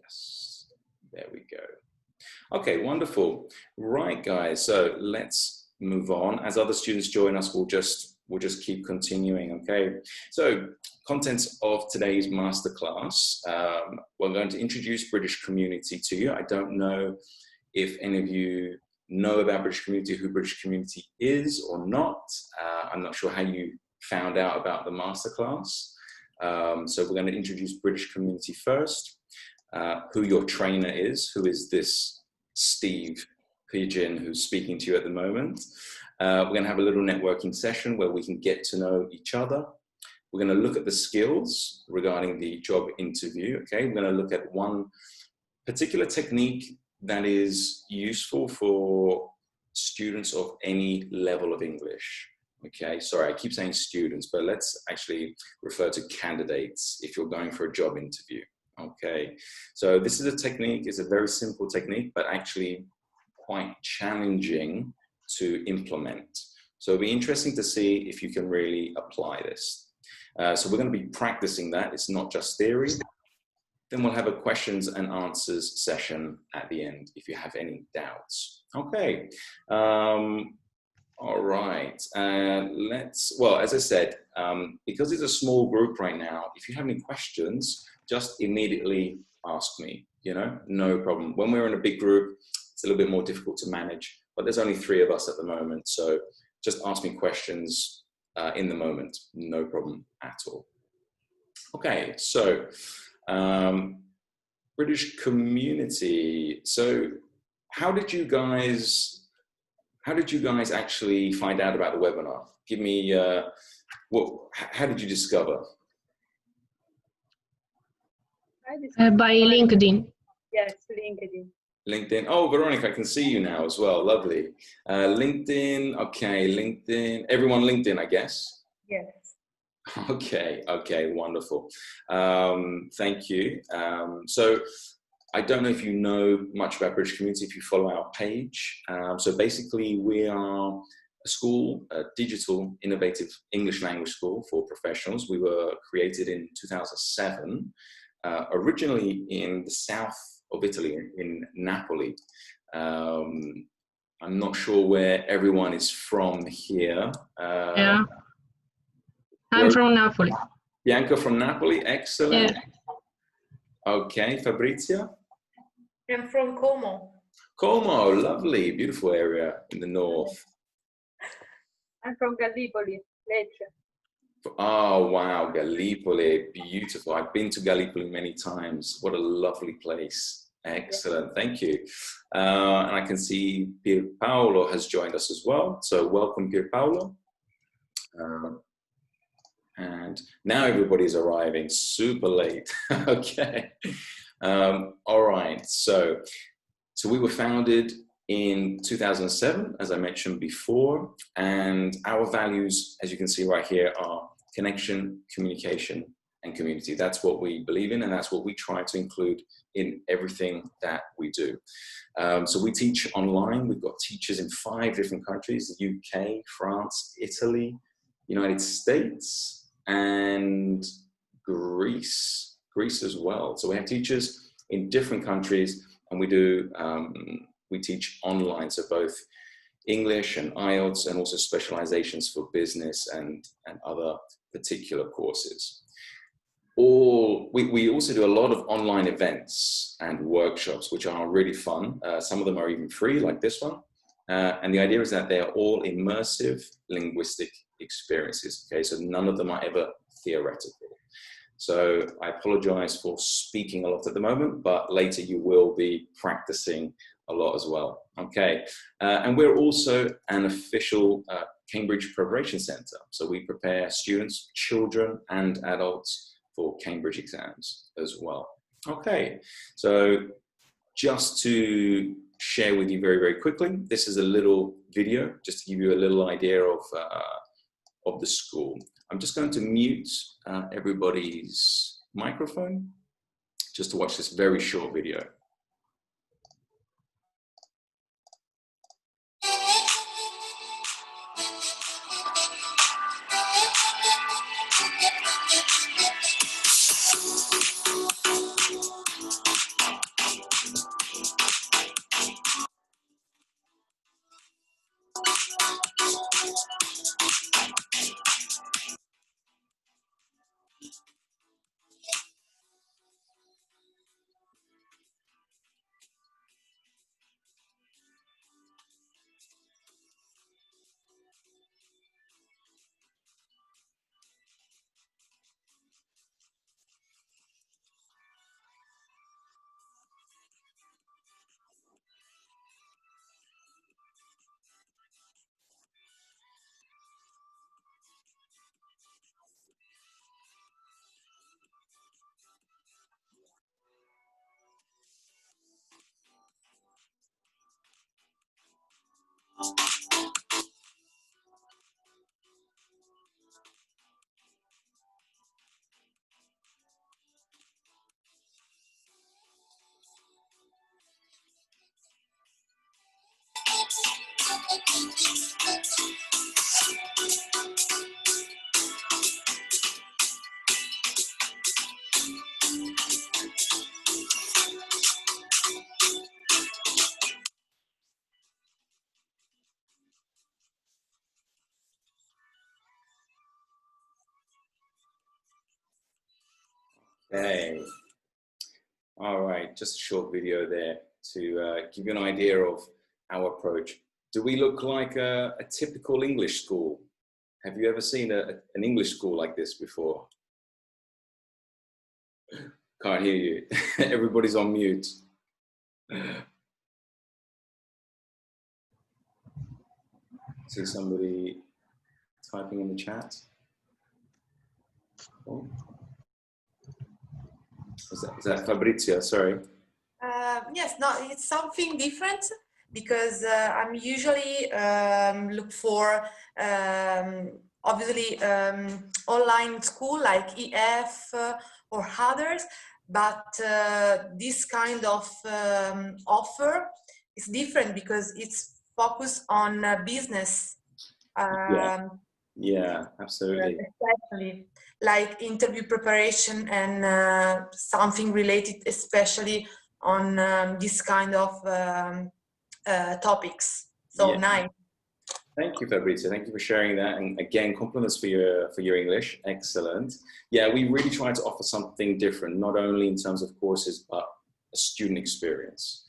Yes, there we go. Okay, wonderful. Right, guys, so let's move on. As other students join us, we'll just keep continuing, okay? So, contents of today's masterclass. We're going to introduce British Community to you. I don't know if any of you know about British Community, who British Community is or not. I'm not sure how you found out about the masterclass. So we're going to introduce British Community first, who your trainer is, who is this Steve Pigeon who's speaking to you at the moment. We're going to have a little networking session where we can get to know each other. We're going to look at the skills regarding the job interview, okay? We're going to look at one particular technique that is useful for students of any level of English. Okay, sorry, I keep saying students, but let's actually refer to candidates if you're going for a job interview. Okay, so this is a technique, it's a very simple technique, but actually quite challenging to implement. So it'll be interesting to see if you can really apply this. So we're going to be practicing that. It's not just theory. Then we'll have a questions and answers session at the end if you have any doubts. Okay. All right, well, as I said, because it's a small group right now, if you have any questions, just immediately ask me, you know, no problem. When we're in a big group, it's a little bit more difficult to manage, but there's only 3 of us at the moment, so just ask me questions in the moment, no problem at all. Okay, so British Community. So how did you guys actually find out about the webinar? Give me, how did you discover? By LinkedIn. Yes, LinkedIn. LinkedIn. Oh, Veronica, I can see you now as well. Lovely. LinkedIn. Okay, LinkedIn. Everyone LinkedIn, I guess. Yes. Okay. Okay. Wonderful. Thank you. So I don't know if you know much about British Community if you follow our page. So basically, we are a school, a digital, innovative English language school for professionals. We were created in 2007, originally in the south of Italy, in Napoli. I'm not sure where everyone is from here. Yeah, I'm from Napoli. Bianca from Napoli, excellent. Yeah. Okay, Fabrizia? I'm from Como. Como, lovely, beautiful area in the north. I'm from Gallipoli, Lecce. Oh, wow, Gallipoli, beautiful. I've been to Gallipoli many times. What a lovely place. Excellent, thank you. And I can see Pier Paolo has joined us as well. So welcome, Pier Paolo. And now everybody's arriving super late. Okay. All right. So we were founded in 2007, as I mentioned before, and our values, as you can see right here, are connection, communication, and community. That's what we believe in, and that's what we try to include in everything that we do. So we teach online. We've got teachers in 5 different countries: the UK, France, Italy, United States, and Greece as well. So we have teachers in different countries, and we teach online, so both English and IELTS, and also specializations for business and other particular courses. We also do a lot of online events and workshops, which are really fun. Some of them are even free, like this one. And the idea is that they are all immersive linguistic experiences. Okay, so none of them are ever theoretical. So I apologize for speaking a lot at the moment, but later you will be practicing a lot as well. Okay, and we're also an official Cambridge Preparation Centre. So we prepare students, children, and adults for Cambridge exams as well. Okay, so just to share with you very, very quickly, this is a little video just to give you a little idea of the school. I'm just going to mute everybody's microphone just to watch this very short video. Okay. All right, just a short video there to give you an idea of our approach. Do we look like a typical English school? Have you ever seen an English school like this before? Can't hear you. Everybody's on mute. See somebody typing in the chat. Oh. Is that Fabrizio? Sorry. Yes, no, it's something different because I'm usually look for obviously online school like EF or others, but this kind of offer is different because it's focused on business. Yeah, absolutely. Especially like interview preparation and something related especially on this kind of topics. So yeah. Nice. Thank you, Fabrizio. Thank you for sharing that. And again, compliments for your English. Excellent. Yeah, we really try to offer something different, not only in terms of courses, but a student experience.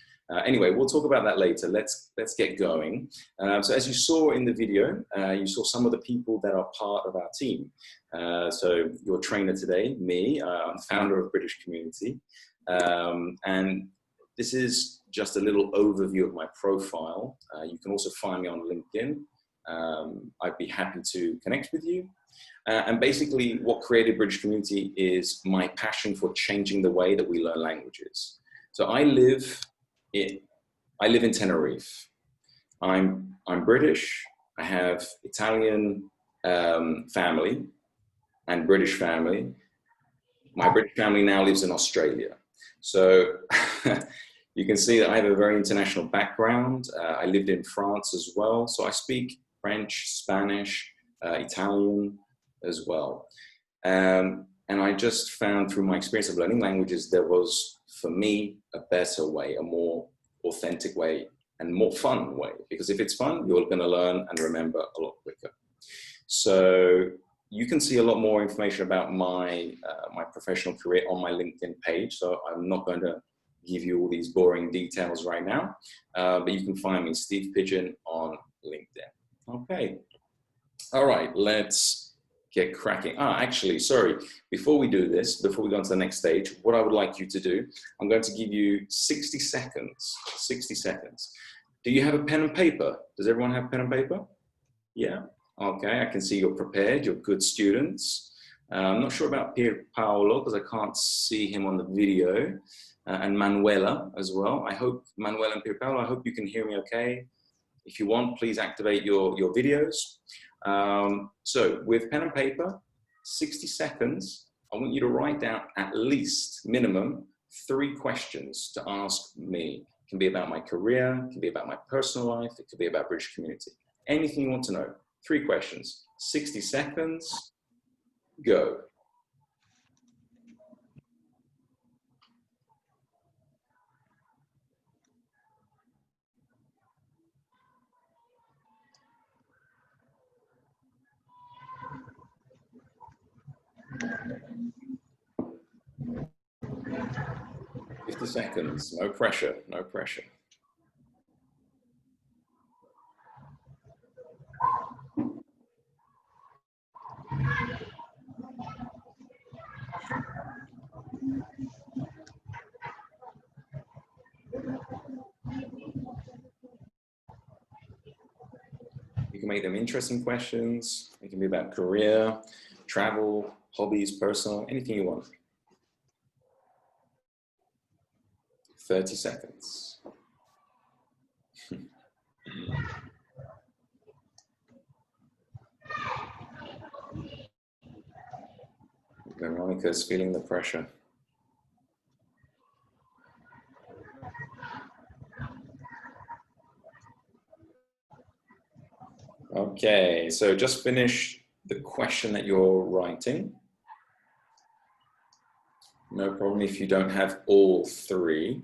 Anyway, we'll talk about that later. Let's get going. So as you saw in the video, you saw some of the people that are part of our team. So your trainer today, me, I'm founder of British Community. And this is just a little overview of my profile. You can also find me on LinkedIn. I'd be happy to connect with you. And basically what created British Community is my passion for changing the way that we learn languages. So I live in Tenerife. I'm British. I have Italian family and British family. My British family now lives in Australia. So you can see that I have a very international background. I lived in France as well. So I speak French, Spanish, Italian as well. And I just found through my experience of learning languages, there was, for me, a better way, a more authentic way and more fun way. Because if it's fun, you're going to learn and remember a lot quicker. So you can see a lot more information about my professional career on my LinkedIn page. So I'm not going to give you all these boring details right now, but you can find me, Steve Pigeon, on LinkedIn. Okay. All right, let's get cracking. Actually, sorry, before we do this, before we go on to the next stage, what I would like you to do, I'm going to give you 60 seconds, 60 seconds. Do you have a pen and paper? Does everyone have pen and paper? Yeah, okay, I can see you're prepared, you're good students. I'm not sure about Pier Paolo because I can't see him on the video, and Manuela as well. I hope, Manuela and Pier Paolo, I hope you can hear me okay. If you want, please activate your videos. So with pen and paper, 60 seconds, I want you to write down at least minimum 3 questions to ask me. It can be about my career, it can be about my personal life, it could be about British Community. Anything you want to know. 3 questions, 60 seconds, go. $50 seconds, no pressure, no pressure. You can make them interesting questions. It can be about career, travel, hobbies, personal, anything you want. 30 seconds. Veronica's feeling the pressure. Okay, so just finish the question that you're writing. No problem if you don't have all three.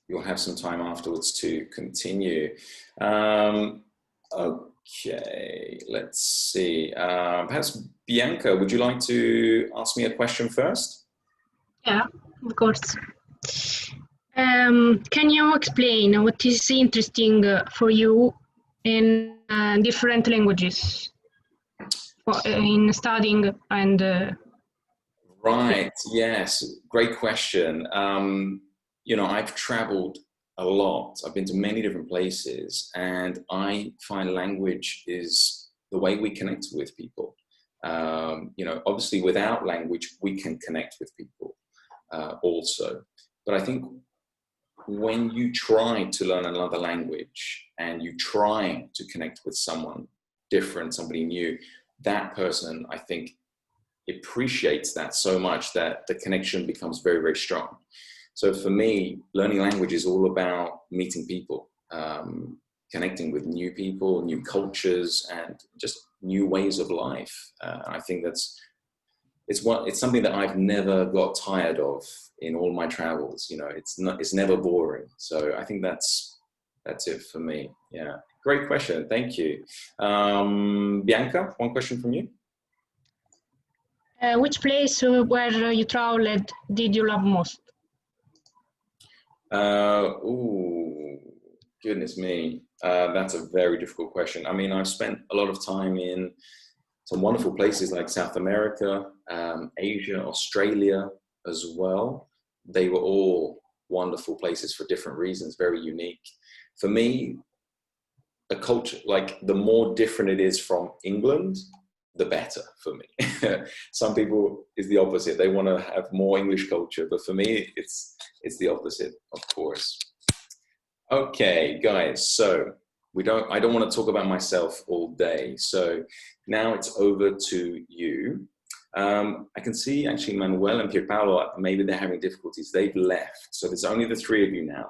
You'll have some time afterwards to continue. Okay, let's see. Perhaps Bianca, would you like to ask me a question first? Yeah, of course. Can you explain what is interesting for you in different languages in studying and Right, yes, great question. You know, I've traveled a lot. I've been to many different places, and I find language is the way we connect with people. You know, obviously without language, we can connect with people also. But I think when you try to learn another language and you try to connect with someone different, somebody new, that person, I think, appreciates that so much that the connection becomes very, very strong. So for me, learning language is all about meeting people, connecting with new people, new cultures, and just new ways of life. I think it's something that I've never got tired of in all my travels. You know, it's never boring. So I think that's it for me. Yeah, great question. Thank you. Bianca, one question from you. which place where you traveled did you love most? Ooh, goodness me. That's a very difficult question. I mean, I've spent a lot of time in some wonderful places like South America, Asia, Australia as well. They were all wonderful places for different reasons, very unique. For me, a culture, like the more different it is from England, the better for me. Some people is the opposite. They want to have more English culture, but for me, it's the opposite, of course. Okay, guys, so I don't want to talk about myself all day. So now it's over to you. I can see actually Manuel and Pierpaolo, maybe they're having difficulties. They've left. So there's only the three of you now.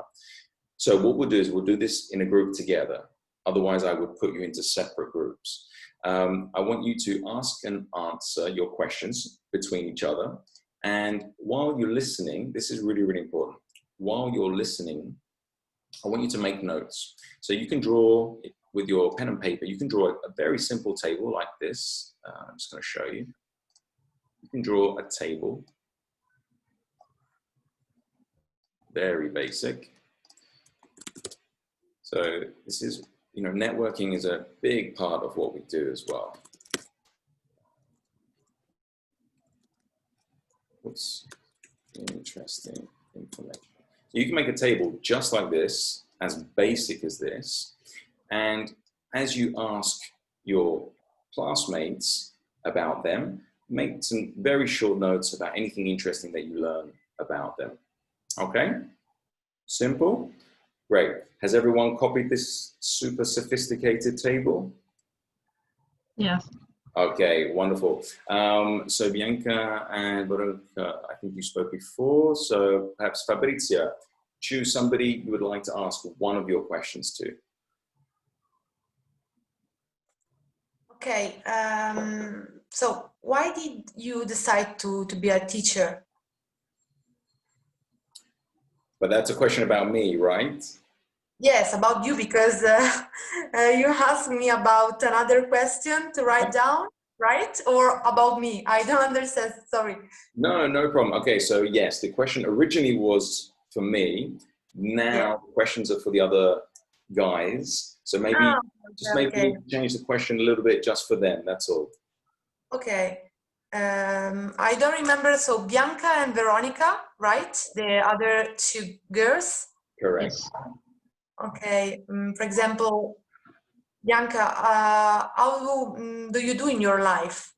So what we'll do is we'll do this in a group together. Otherwise, I would put you into separate groups. I want you to ask and answer your questions between each other. And while you're listening, this is really, really important. While you're listening, I want you to make notes. So you can draw with your pen and paper. You can draw a very simple table like this. I'm just going to show you. You can draw a table. Very basic. So this is, you know, networking is a big part of what we do as well. What's interesting information? You can make a table just like this, as basic as this. And as you ask your classmates about them, make some very short notes about anything interesting that you learn about them. Okay? Simple? Great. Has everyone copied this super sophisticated table? Yes. Okay, wonderful. So Bianca and Veronica, I think you spoke before. So perhaps Fabrizia, choose somebody you would like to ask one of your questions to. Okay, so why did you decide to be a teacher? But that's a question about me, right? Yes, about you, because you asked me about another question to write down, right? Or about me? I don't understand, sorry. No, no problem. Okay, so yes, the question originally was for me. Now the questions are for the other guys. So maybe maybe change the question a little bit just for them, that's all. Okay. I don't remember, so Bianca and Veronica, right? The other two girls? Correct. Yes. Okay, for example, Bianca, how do you do in your life?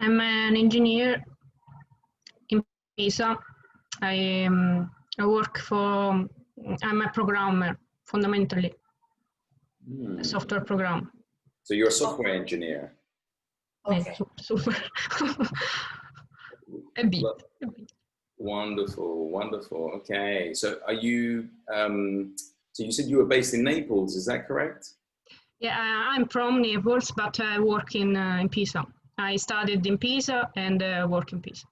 I'm an engineer in Pisa. I work for, I'm a programmer, fundamentally, a software program. So you're a software engineer? Okay. Super. A bit. Wonderful, wonderful. Okay, so are you, so you said you were based in Naples, is that correct? Yeah, I'm from Naples, but I work in Pisa. I studied in Pisa and work in Pisa.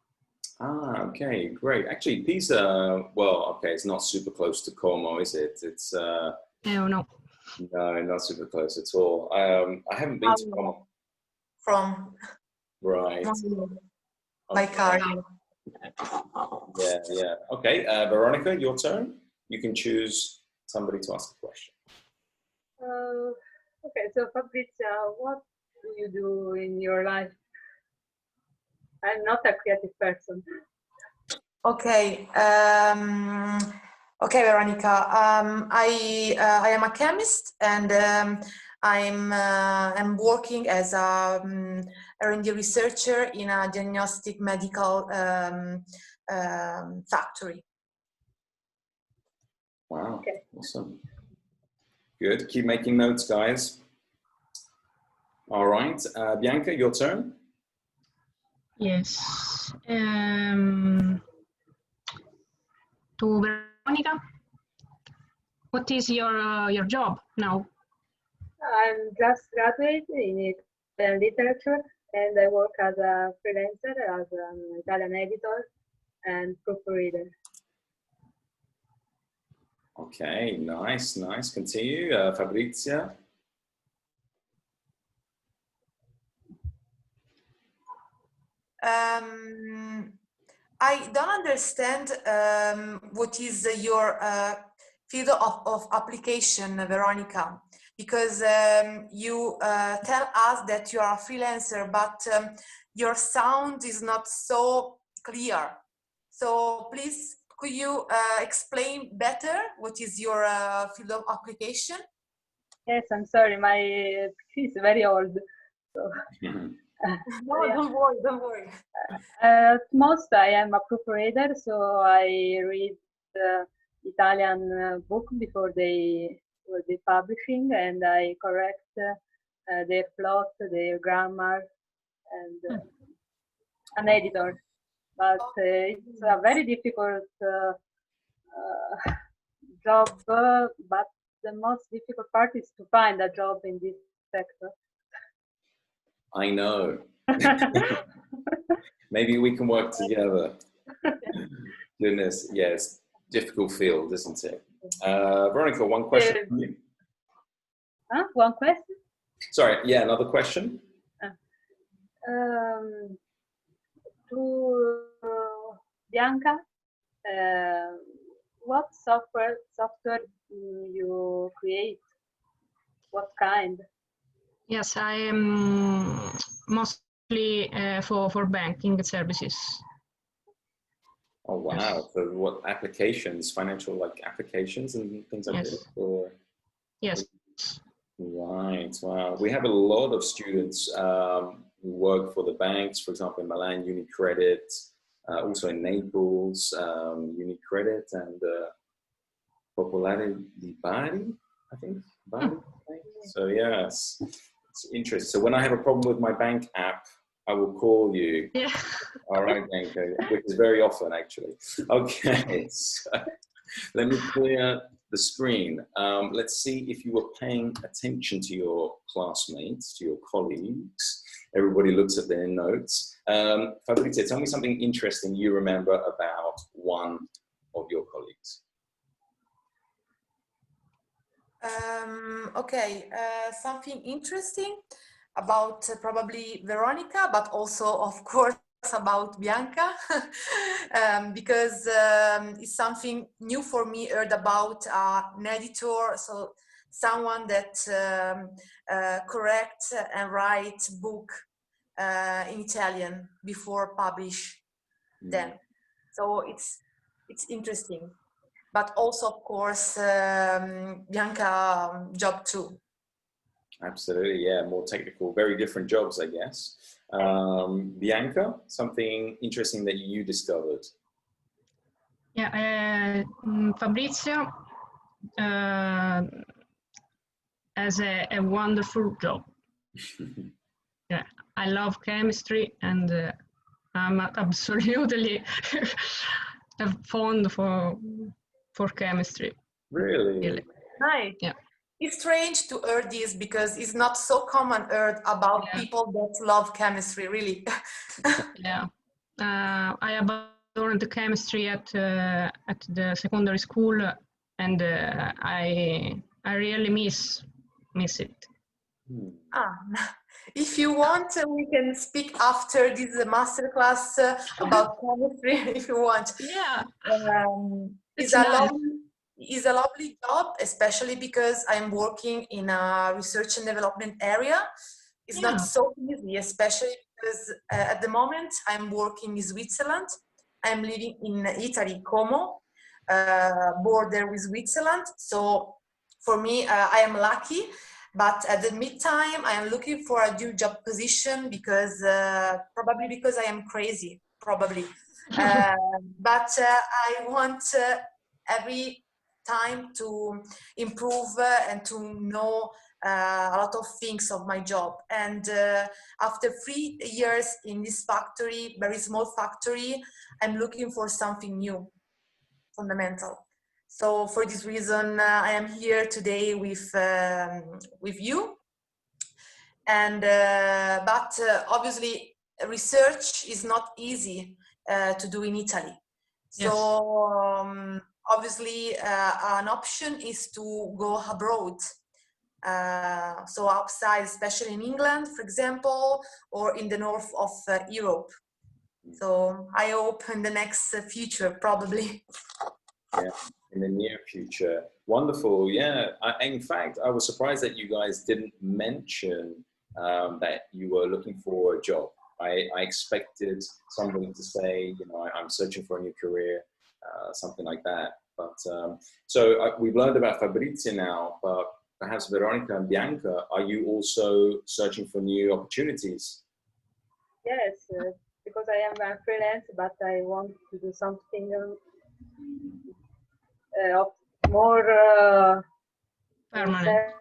Ah, okay, great. Actually, Pisa, well, okay, it's not super close to Como, is it? It's Oh, no. no, not super close at all. I haven't been to Como. From Right. by Okay. car. Yeah, yeah. Okay, Veronica, your turn. You can choose somebody to ask a question. Okay, so Fabrizia, what do you do in your life? I'm not a creative person. Okay. Okay, Veronica. I am a chemist, and I'm working as a R&D researcher in a diagnostic medical factory. Wow, Okay. awesome. Good. Keep making notes, guys. All right, Bianca, your turn. Yes. To Veronica, what is your job now? I'm just graduated in Italian literature, and I work as a freelancer, as an Italian editor and proofreader. Okay, nice, nice. Continue, Fabrizia. I don't understand what is your field of application, Veronica, because you tell us that you are a freelancer, but your sound is not so clear. So please, could you explain better what is your field of application? Yes, I'm sorry, my PC is very old. So, No, yeah. don't worry, don't worry. At most, I am a proofreader, so I read the Italian book before they will be publishing, and I correct their plot, their grammar, and an editor. But it's a very difficult job, but the most difficult part is to find a job in this sector. I know. Maybe we can work together. Goodness, yes, difficult field, isn't it? Veronica, one question from you. Huh? One question? Sorry, yeah, another question. To Bianca, what software you create? What kind? Yes, I am mostly for banking services. Oh wow! Yes. So what applications? Financial like applications and things like Yes. this? Or... Yes. Right. Wow. We have a lot of students who work for the banks. For example, in Milan, UniCredit. Also in Naples, UniCredit and Popolare di Bari, I think. Bari. So yes, it's interesting. So when I have a problem with my bank app, I will call you. Yeah. All right, Bianca, which is very often actually. Okay, so let me clear the screen. Let's see if you were paying attention to your classmates, to your colleagues. Everybody looks at their notes. Fabrizia, tell me something interesting you remember about one of your colleagues. Okay, something interesting about probably Veronica, but also, of course, about Bianca, because it's something new for me. Heard about an editor, so someone that corrects and writes book in Italian before publish them. So it's interesting. But also, of course, Bianca job too. Absolutely, yeah, more technical, very different jobs, I guess. Bianca, something interesting that you discovered? Yeah, Fabrizio has a wonderful job. Yeah, I love chemistry, and I'm absolutely fond for chemistry. Really? Really. Nice. Yeah. it's strange to hear this because it's not so common heard about people that love chemistry, really. Yeah, I abandoned the chemistry at the secondary school, and I really miss it. If you want, we can speak after this masterclass about chemistry. If you want, Yeah, it's it's a nice. It's a lovely job, especially because I'm working in a research and development area. It's not so easy, especially because at the moment I'm working in Switzerland. I'm living in Italy, Como, border with Switzerland. So for me, I am lucky. But at the meantime, I am looking for a new job position because probably because I am crazy, probably. But I want every time to improve and to know a lot of things of my job. And after 3 years in this factory, very small factory, I'm looking for something new, fundamental. So for this reason, I am here today with you. And but obviously, research is not easy to do in Italy. So obviously, an option is to go abroad. So outside, especially in England, for example, or in the north of Europe. So I hope in the next future, probably. Yeah, in the near future. Wonderful. Yeah. In fact, I was surprised that you guys didn't mention that you were looking for a job. I expected somebody to say, you know, I'm searching for a new career, something like that. But so we've learned about Fabrizia now, but perhaps Veronica and Bianca, are you also searching for new opportunities? Yes, because I am a freelance, but I want to do something of more permanent.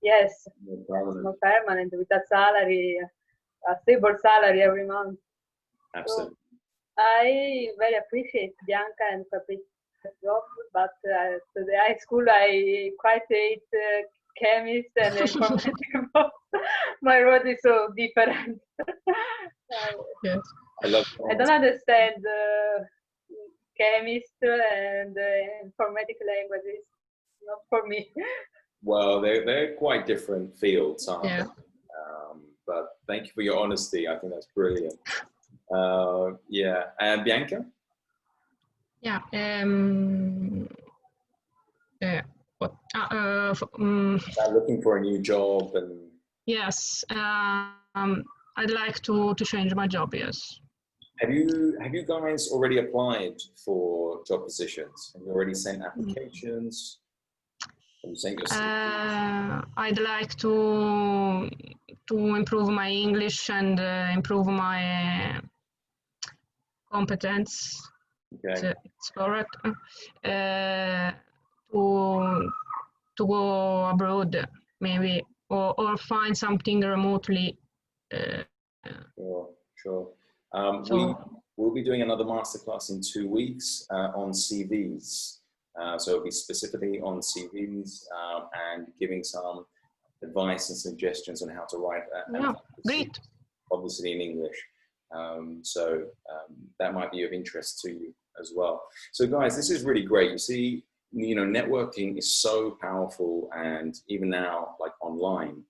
Yes, More permanent with a salary, a stable salary every month. Absolutely. So I very appreciate Bianca and Fabrice's job, but to the high school I quite hate chemist and informatics. My road is so different. Yes. I don't understand chemist and informatic languages. Not for me. Well, they're quite different fields, aren't they? Yeah. But thank you for your honesty. I think that's brilliant. Yeah. And Bianca? Yeah. What? Looking for a new job and. Yes. I'd like to change my job. Yes. Have you guys already applied for job positions? Have you already sent applications? Have you sent your CV? I'd like to improve my English and improve my competence. Okay. It's correct. To go abroad, maybe, or find something remotely. Sure. We'll be doing another masterclass in 2 weeks on CVs. So it'll be specifically on CVs and giving some advice and suggestions on how to write that. Yeah, great. Obviously in English. So that might be of interest to you as well. So guys, this is really great. You see, you know, networking is so powerful, and even now, like online.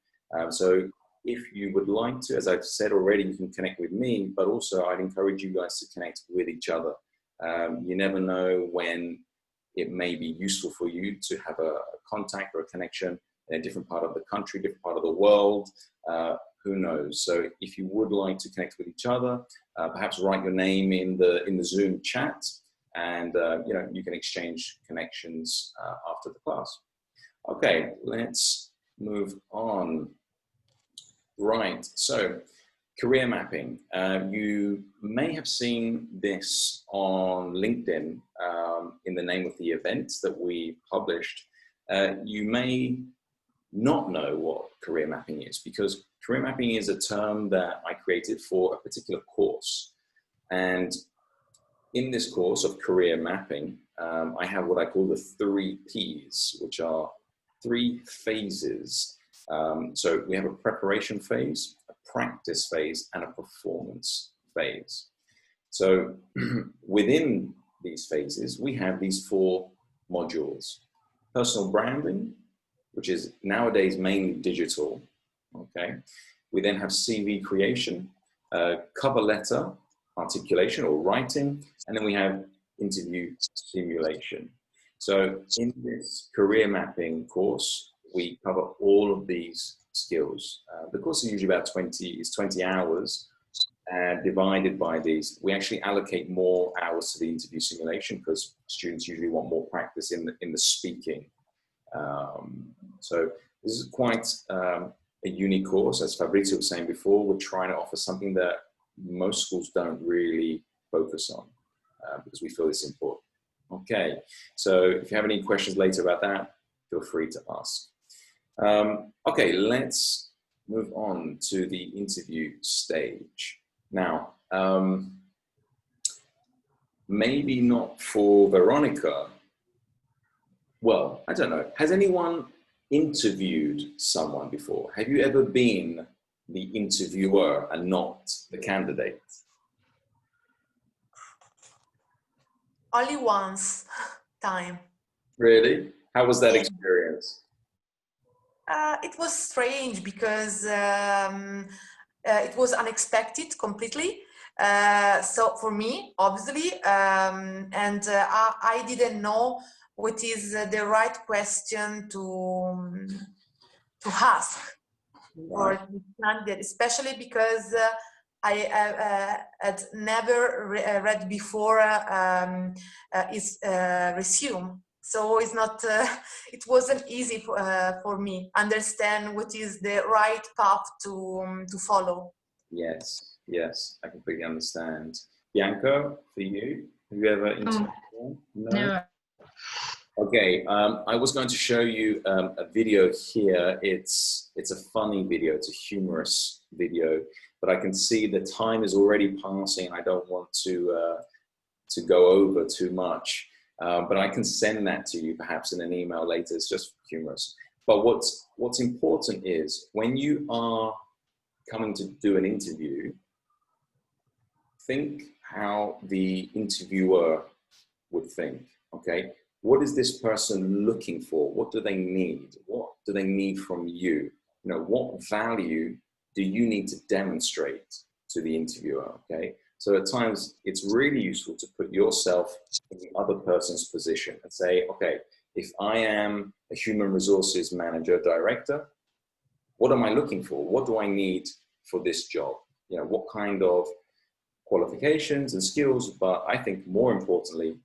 So if you would like to, as I've said already, you can connect with me, but also I'd encourage you guys to connect with each other. You never know when it may be useful for you to have a contact or a connection in a different part of the country, different part of the world. Who knows? So if you would like to connect with each other, perhaps write your name in the Zoom chat, and you know, you can exchange connections after the class. Okay, let's move on. Right, so career mapping. You may have seen this on LinkedIn in the name of the event that we published. You may not know what career mapping is, because career mapping is a term that I created for a particular course. And in this course of career mapping, I have what I call the 3 Ps, which are 3 phases. So we have a preparation phase, a practice phase, and a performance phase. So within these phases, we have these 4 modules. Personal branding, which is nowadays mainly digital, okay? We then have CV creation, cover letter articulation or writing, and then we have interview simulation. So in this career mapping course, we cover all of these skills. The course is usually about 20 hours, and divided by these. We actually allocate more hours to the interview simulation because students usually want more practice in the speaking. So this is quite a unique course. As Fabrizio was saying before, we're trying to offer something that most schools don't really focus on because we feel it's important. Okay, so if you have any questions later about that, feel free to ask. Okay, let's move on to the interview stage. Now, maybe not for Veronica. Well, I don't know. Has anyone interviewed someone before? Have you ever been the interviewer and not the candidate? Only once time. Really? How was that experience? It was strange because it was unexpected completely. So for me, obviously, and I didn't know what is the right question to ask for this candidate, especially because I had never read before his resume. So it's not, it wasn't easy for me understand what is the right path to follow. Yes, yes, I completely understand. Bianca, for you, have you ever interviewed? No? Never. Okay, I was going to show you a video here. It's a funny video, it's a humorous video, but I can see the time is already passing. I don't want to go over too much. But I can send that to you perhaps in an email later. It's just humorous. But what's important is when you are coming to do an interview, think how the interviewer would think, okay? What is this person looking for? What do they need? What do they need from you? You know, what value do you need to demonstrate to the interviewer, okay? So at times, it's really useful to put yourself in the other person's position and say, okay, if I am a human resources manager, director, what am I looking for? What do I need for this job? You know, what kind of qualifications and skills, but I think more importantly,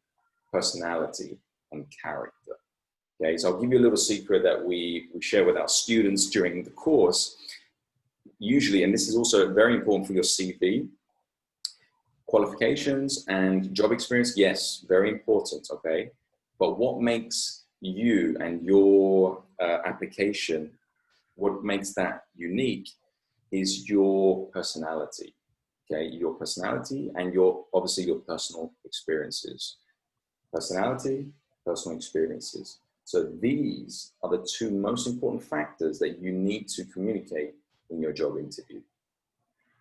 personality and character. Okay, so I'll give you a little secret that we share with our students during the course. Usually, and this is also very important for your CV, qualifications and job experience, yes, very important, okay? But what makes you and your application, what makes that unique is your personality, okay? Your personality and obviously your personal experiences. Personality, personal experiences. So these are the 2 most important factors that you need to communicate in your job interview,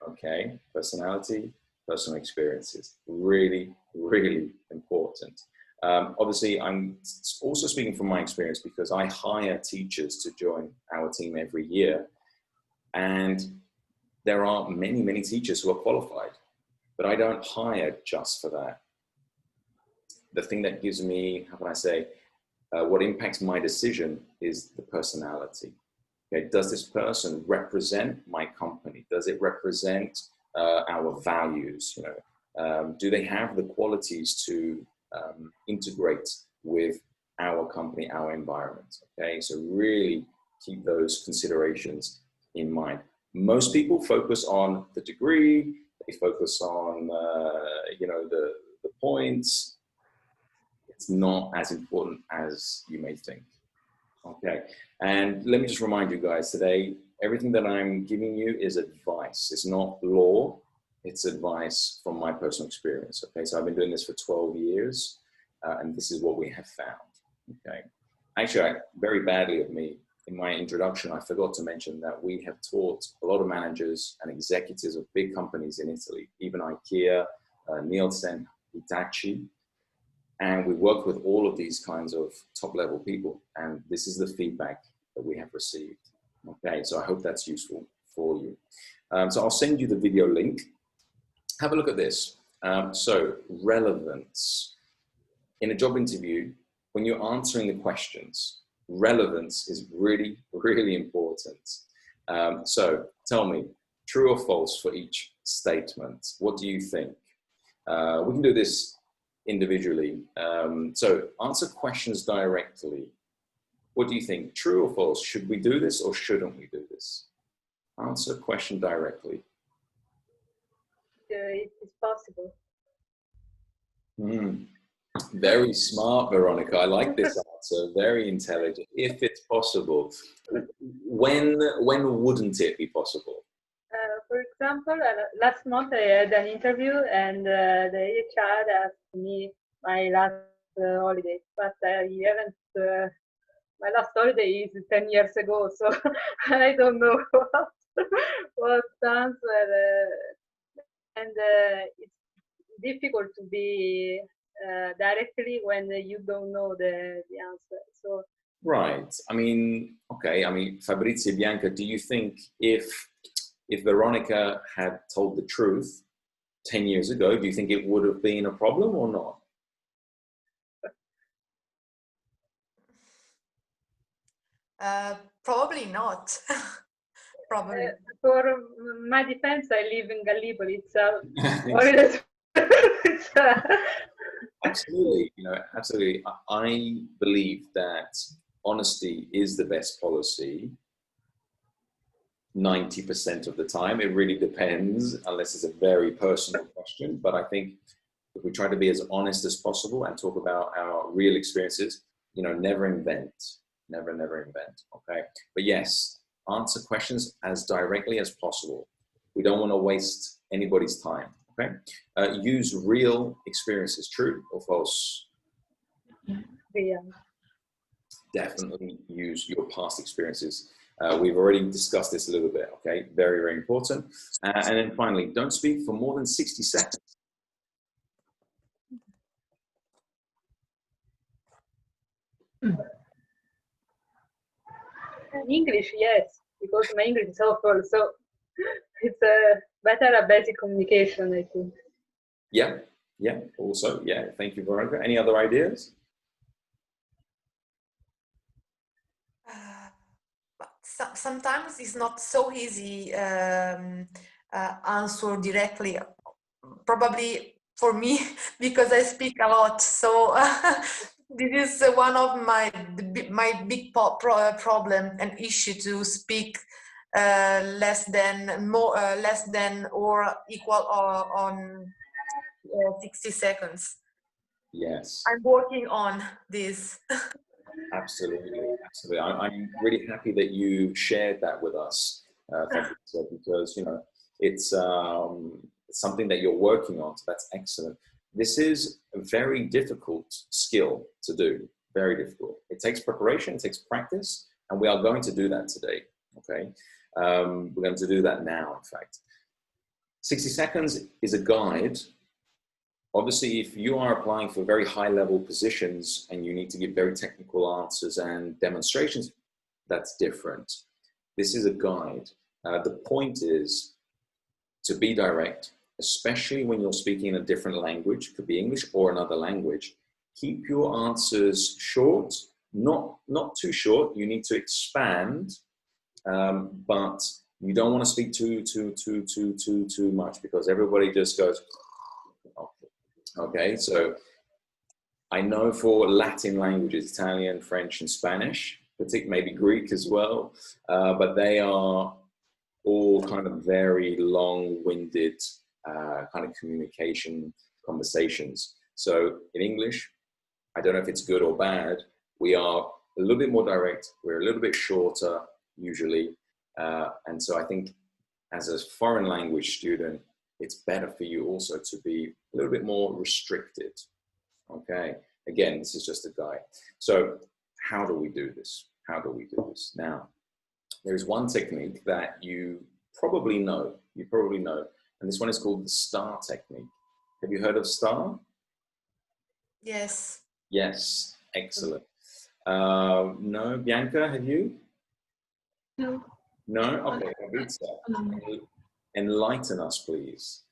okay? Personality, personal experiences, really, really important. Obviously, I'm also speaking from my experience because I hire teachers to join our team every year. And there are many, many teachers who are qualified, but I don't hire just for that. The thing that gives me, how can I say, what impacts my decision is the personality. Okay, does this person represent my company? Does it represent our values? You know, do they have the qualities to integrate with our company, our environment? Okay, so really keep those considerations in mind. Most people focus on the degree, they focus on you know, the points. It's not as important as you may think. Okay, and let me just remind you guys today, everything that I'm giving you is advice. It's not law, it's advice from my personal experience. Okay, so I've been doing this for 12 years and this is what we have found. Okay, actually, very badly of me, in my introduction, I forgot to mention that we have taught a lot of managers and executives of big companies in Italy, even IKEA, Nielsen, Hitachi, and we work with all of these kinds of top-level people, and this is the feedback that we have received. Okay, so I hope that's useful for you. So I'll send you the video link. Have a look at this. So relevance. In a job interview, when you're answering the questions, relevance is really, really important. So tell me, true or false for each statement. What do you think? We can do this individually. So answer questions directly. What do you think? True or false? Should we do this or shouldn't we do this? Answer question directly. It is possible. Very smart, Veronica. I like this answer. Very intelligent. If it's possible. When wouldn't it be possible? For example, last month I had an interview and the HR asked me my last holiday, but I haven't. My last holiday is 10 years ago, so I don't know what answer. And it's difficult to be directly when you don't know the answer. So right. I mean, okay. I mean, Fabrizio, Bianca, do you think if Veronica had told the truth 10 years ago, do you think it would have been a problem or not? Probably not. Probably. for my defense, I live in Gallipoli. It's Absolutely, you know, absolutely. I believe that honesty is the best policy 90% of the time. It really depends, unless it's a very personal question. But I think if we try to be as honest as possible and talk about our real experiences, you know, never invent, never invent, okay? But yes, answer questions as directly as possible. We don't want to waste anybody's time, okay? Use real experiences, true or false? yeah. Definitely use your past experiences. We've already discussed this a little bit, okay? Very, very important. And then finally, don't speak for more than 60 seconds. English, yes, because my English is awful, so it's better a basic communication, I think. Yeah, yeah, also, yeah, thank you, Veronica. Any other ideas? But sometimes it's not so easy answer directly. Probably for me, because I speak a lot. So this is one of my big problem and issue to speak less than or equal on 60 seconds. Yes. I'm working on this. Absolutely, absolutely. I'm really happy that you shared that with us, Fabrizio, because, you know, it's something that you're working on, so that's excellent. This is a very difficult skill to do, very difficult. It takes preparation, it takes practice, and we are going to do that today, okay? We're going to do that now, in fact. 60 seconds is a guide. Obviously, if you are applying for very high-level positions and you need to give very technical answers and demonstrations, that's different. This is a guide. The point is to be direct, especially when you're speaking in a different language, could be English or another language. Keep your answers short, not too short. You need to expand, but you don't want to speak too much, because everybody just goes, okay, so I know for Latin languages, Italian, French, and Spanish, particularly maybe Greek as well, but they are all kind of very long-winded kind of communication conversations. So in English, I don't know if it's good or bad, we are a little bit more direct, we're a little bit shorter usually, and so I think as a foreign language student, it's better for you also to be a little bit more restricted, okay? Again, this is just a guide. So how do we do this? How do we do this? Now, there's one technique that you probably know, and this one is called the STAR technique. Have you heard of STAR? Yes. Yes, excellent. No, Bianca, have you? No. No? Okay, Fabrizia, enlighten us, please.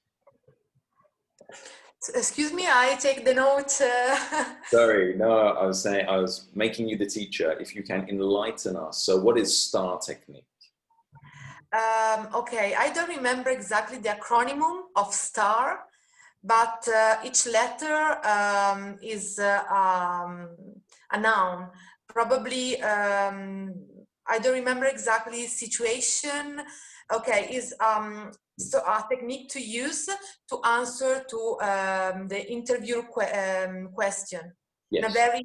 Excuse me, I take the note. Sorry, no, I was making you the teacher. If you can enlighten us. So what is STAR technique? Okay, I don't remember exactly the acronym of STAR, but each letter is a noun. Probably, I don't remember exactly situation. Okay, is so a technique to use to answer to the interview question in a very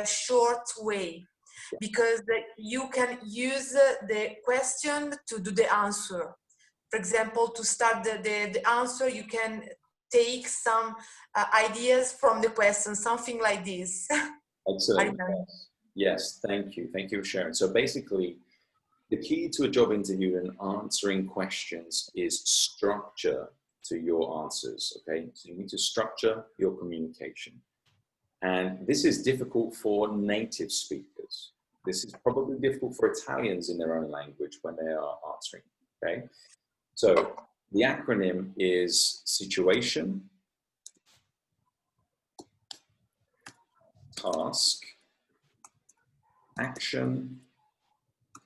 short way, because you can use the question to do the answer. For example, to start the answer, you can take some ideas from the question, something like this. Excellent. Yes, thank you. Thank you for sharing. So basically, the key to a job interview and answering questions is structure to your answers, okay? So you need to structure your communication. And this is difficult for native speakers. This is probably difficult for Italians in their own language when they are answering, okay? So the acronym is situation, task, action,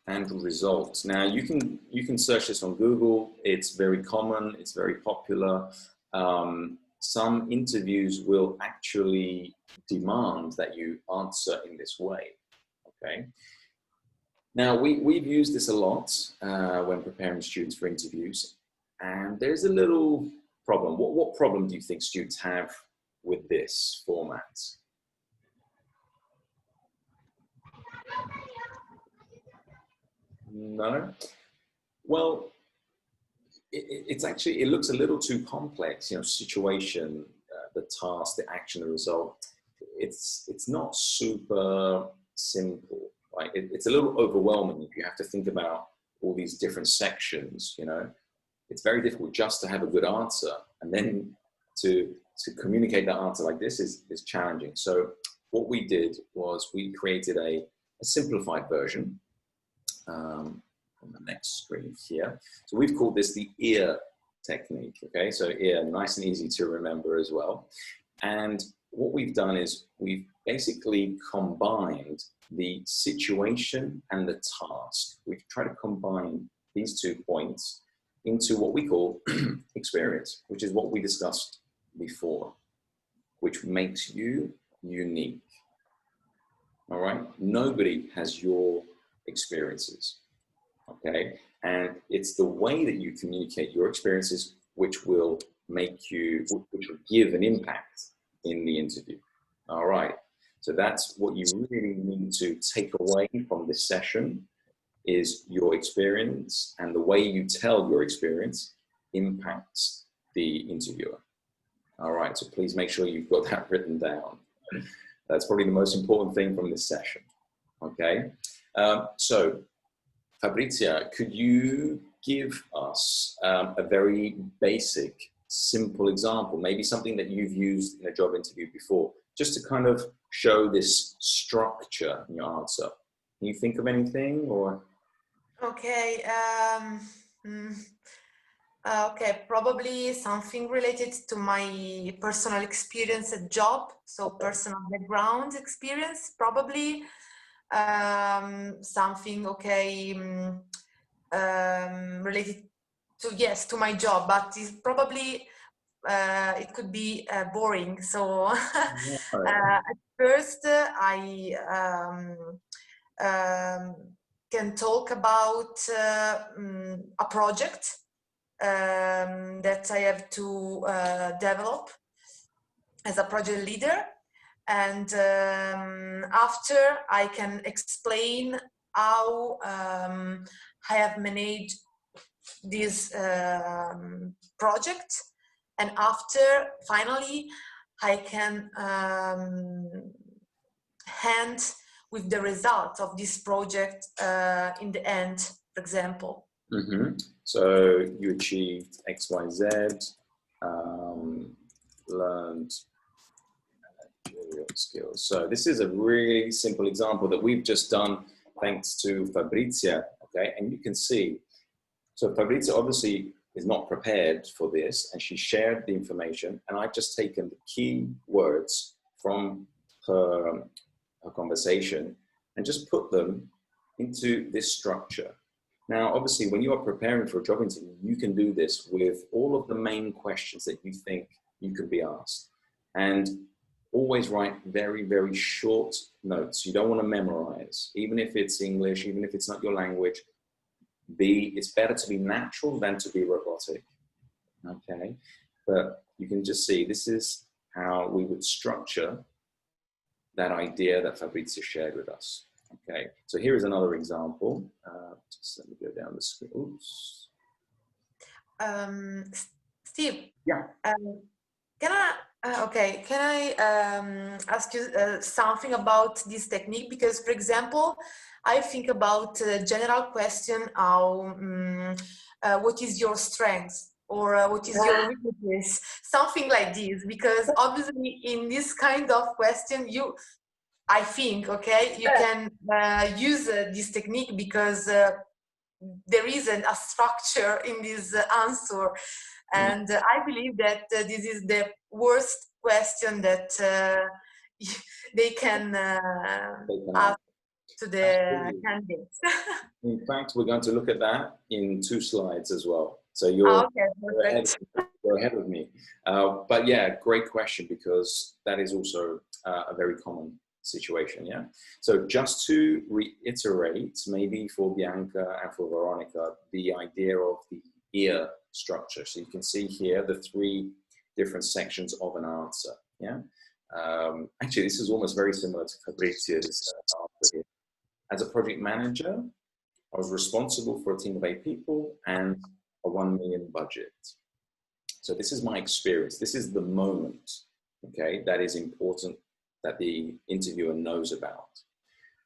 and results. Now you can search this on Google. It's very common. It's very popular. Some interviews will actually demand that you answer in this way. Okay. Now we've used this a lot when preparing students for interviews, and there's a little problem. What problem do you think students have with this format? No? Well, it's actually, it looks a little too complex, you know, situation, the task, the action, the result. It's not super simple, right? It's a little overwhelming if you have to think about all these different sections, you know. It's very difficult just to have a good answer, and then to communicate that answer like this is challenging. So what we did was we created a simplified version on the next screen here. So we've called this the EAR technique, okay? So EAR, nice and easy to remember as well. And what we've done is we've basically combined the situation and the task. We've tried to combine these 2 points into what we call experience, which is what we discussed before, which makes you unique. All right? Nobody has your experiences, okay? And it's the way that you communicate your experiences which will make you, which will give an impact in the interview. All right, so that's what you really need to take away from this session, is your experience, and the way you tell your experience impacts the interviewer. All right, so please make sure you've got that written down. That's probably the most important thing from this session, okay? So Fabrizia, could you give us a very basic, simple example, maybe something that you've used in a job interview before, just to kind of show this structure in your answer? Can you think of anything, or? Okay. Okay, probably something related to my personal experience at job, so personal background experience, probably. Something, okay, related to, yes, to my job, but it's probably, it could be boring. So at first I can talk about a project that I have to develop as a project leader, and after I can explain how I have managed this project, and after finally I can hand with the results of this project in the end, for example? Mm-hmm. So you achieved X, Y, Z, learned managerial skills. So this is a really simple example that we've just done thanks to Fabrizia, okay? And you can see, so Fabrizia obviously is not prepared for this, and she shared the information, and I've just taken the key words from her conversation and just put them into this structure. Now, obviously, when you are preparing for a job interview, you can do this with all of the main questions that you think you could be asked. And always write very, very short notes. You don't want to memorize, even if it's English, even if it's not your language. It's better to be natural than to be robotic, okay? But you can just see, this is how we would structure that idea that Fabrizio shared with us, okay? So here is another example. Just let me go down the screen. Oops. Steve, Yeah. can I ask you something about this technique? Because, for example, I think about general question, how what is your strength, or what is your weakness, something like this. Because obviously, in this kind of question, I think, okay, you can use this technique because there isn't a structure in this answer. And I believe that this is the worst question that they can ask to the candidates. In fact, we're going to look at that in 2 slides as well. So you're, you're ahead of me. But yeah, great question, because that is also a very common situation, yeah? So just to reiterate, maybe for Bianca and for Veronica, the idea of the ear structure. So you can see here the 3 different sections of an answer, yeah? Actually, this is almost very similar to Fabrizia's answer here. As a project manager, I was responsible for a team of 8 people and a 1 million budget. So this is my experience. This is the moment, okay, that is important that the interviewer knows about.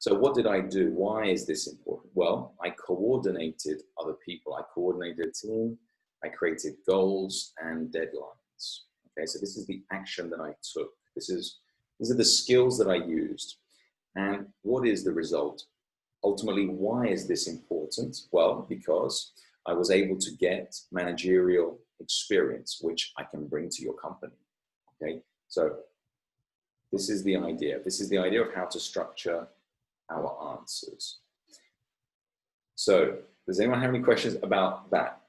So what did I do? Why is this important? Well, I coordinated other people. I coordinated a team. I created goals and deadlines. Okay, so this is the action that I took. These are the skills that I used. And what is the result? Ultimately, why is this important? Well, because I was able to get managerial experience, which I can bring to your company. Okay, so this is the idea. This is the idea of how to structure our answers. So, does anyone have any questions about that?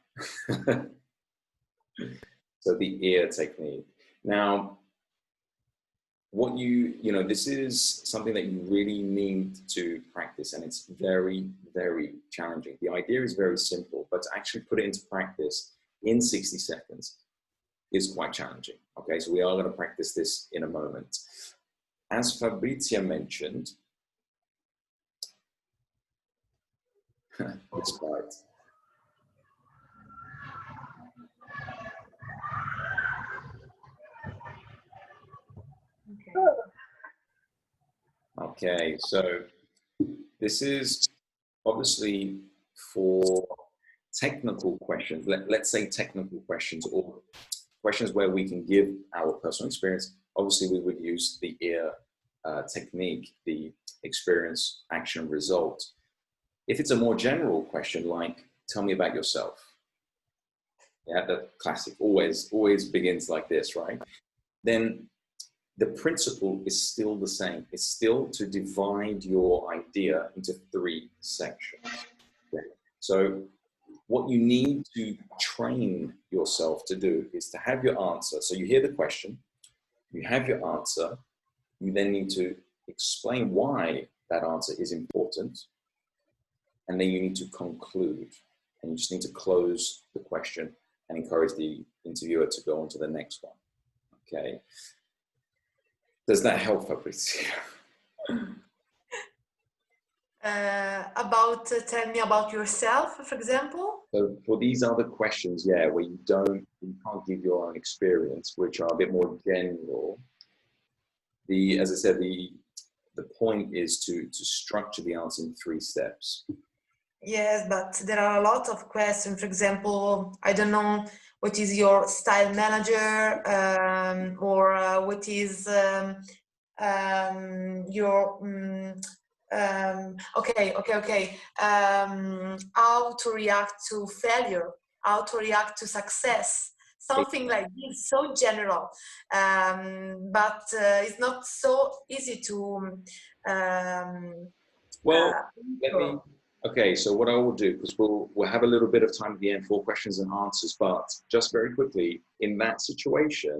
So the ear technique. Now, what this is something that you really need to practice, and it's very, very challenging. The idea is very simple, but to actually put it into practice in 60 seconds is quite challenging. Okay, so we are going to practice this in a moment. As Fabrizia mentioned, this part. Okay, so this is obviously for technical questions. Let's say technical questions, or questions where we can give our personal experience. Obviously, we would use the ear technique, the experience, action, result. If it's a more general question, like, tell me about yourself. Yeah, the classic always begins like this, right? Then the principle is still the same. It's still to divide your idea into 3 sections. Okay? So what you need to train yourself to do is to have your answer. So you hear the question, you have your answer, you then need to explain why that answer is important, and then you need to conclude. And you just need to close the question and encourage the interviewer to go on to the next one. Okay. Does that help, Fabrizio? Tell me about yourself, for example. So for these other questions, yeah, where you can't give your own experience, which are a bit more general. As I said, the the point is to structure the answer in 3 steps. Yes, but there are a lot of questions. For example, I don't know what is your style manager, or what is your how to react to failure, how to react to success, something like this, so general, but it's not so easy to okay, so what I will do, because we'll have a little bit of time at the end for questions and answers, but just very quickly, in that situation,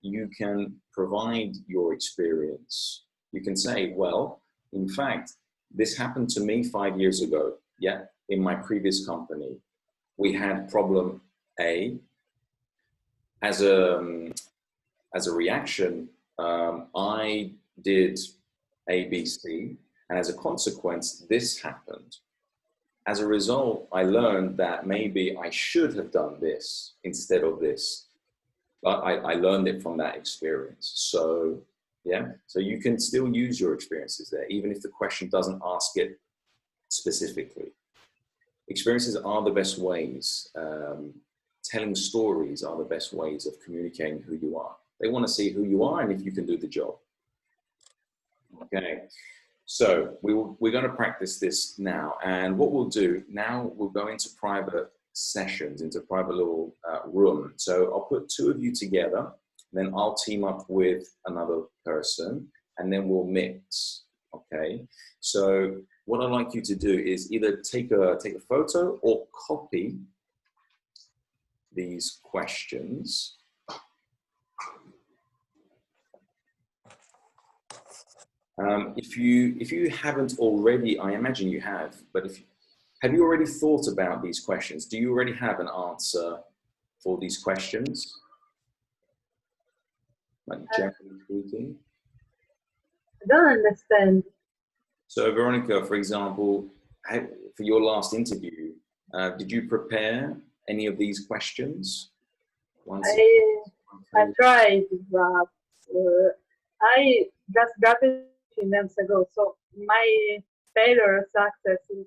you can provide your experience. You can say, well, in fact, this happened to me 5 years ago, yeah, in my previous company. We had problem A. As a reaction, I did A, B, C, and as a consequence, this happened. As a result, I learned that maybe I should have done this instead of this. But I learned it from that experience. So, yeah, so you can still use your experiences there, even if the question doesn't ask it specifically. Experiences are the best ways. Telling stories are the best ways of communicating who you are. They want to see who you are and if you can do the job. Okay, so we're going to practice this now. And what we'll do now, we'll go into private sessions, into private little room. So I'll put 2 of you together, then I'll team up with another person, and then we'll mix. Okay, so what I'd like you to do is either take a photo or copy these questions. If you haven't already, I imagine you have, but have you already thought about these questions? Do you already have an answer for these questions? Like generally speaking? I don't understand. So Veronica, for example, for your last interview, did you prepare any of these questions? I tried, but I just got it a few months ago, so my failure success is...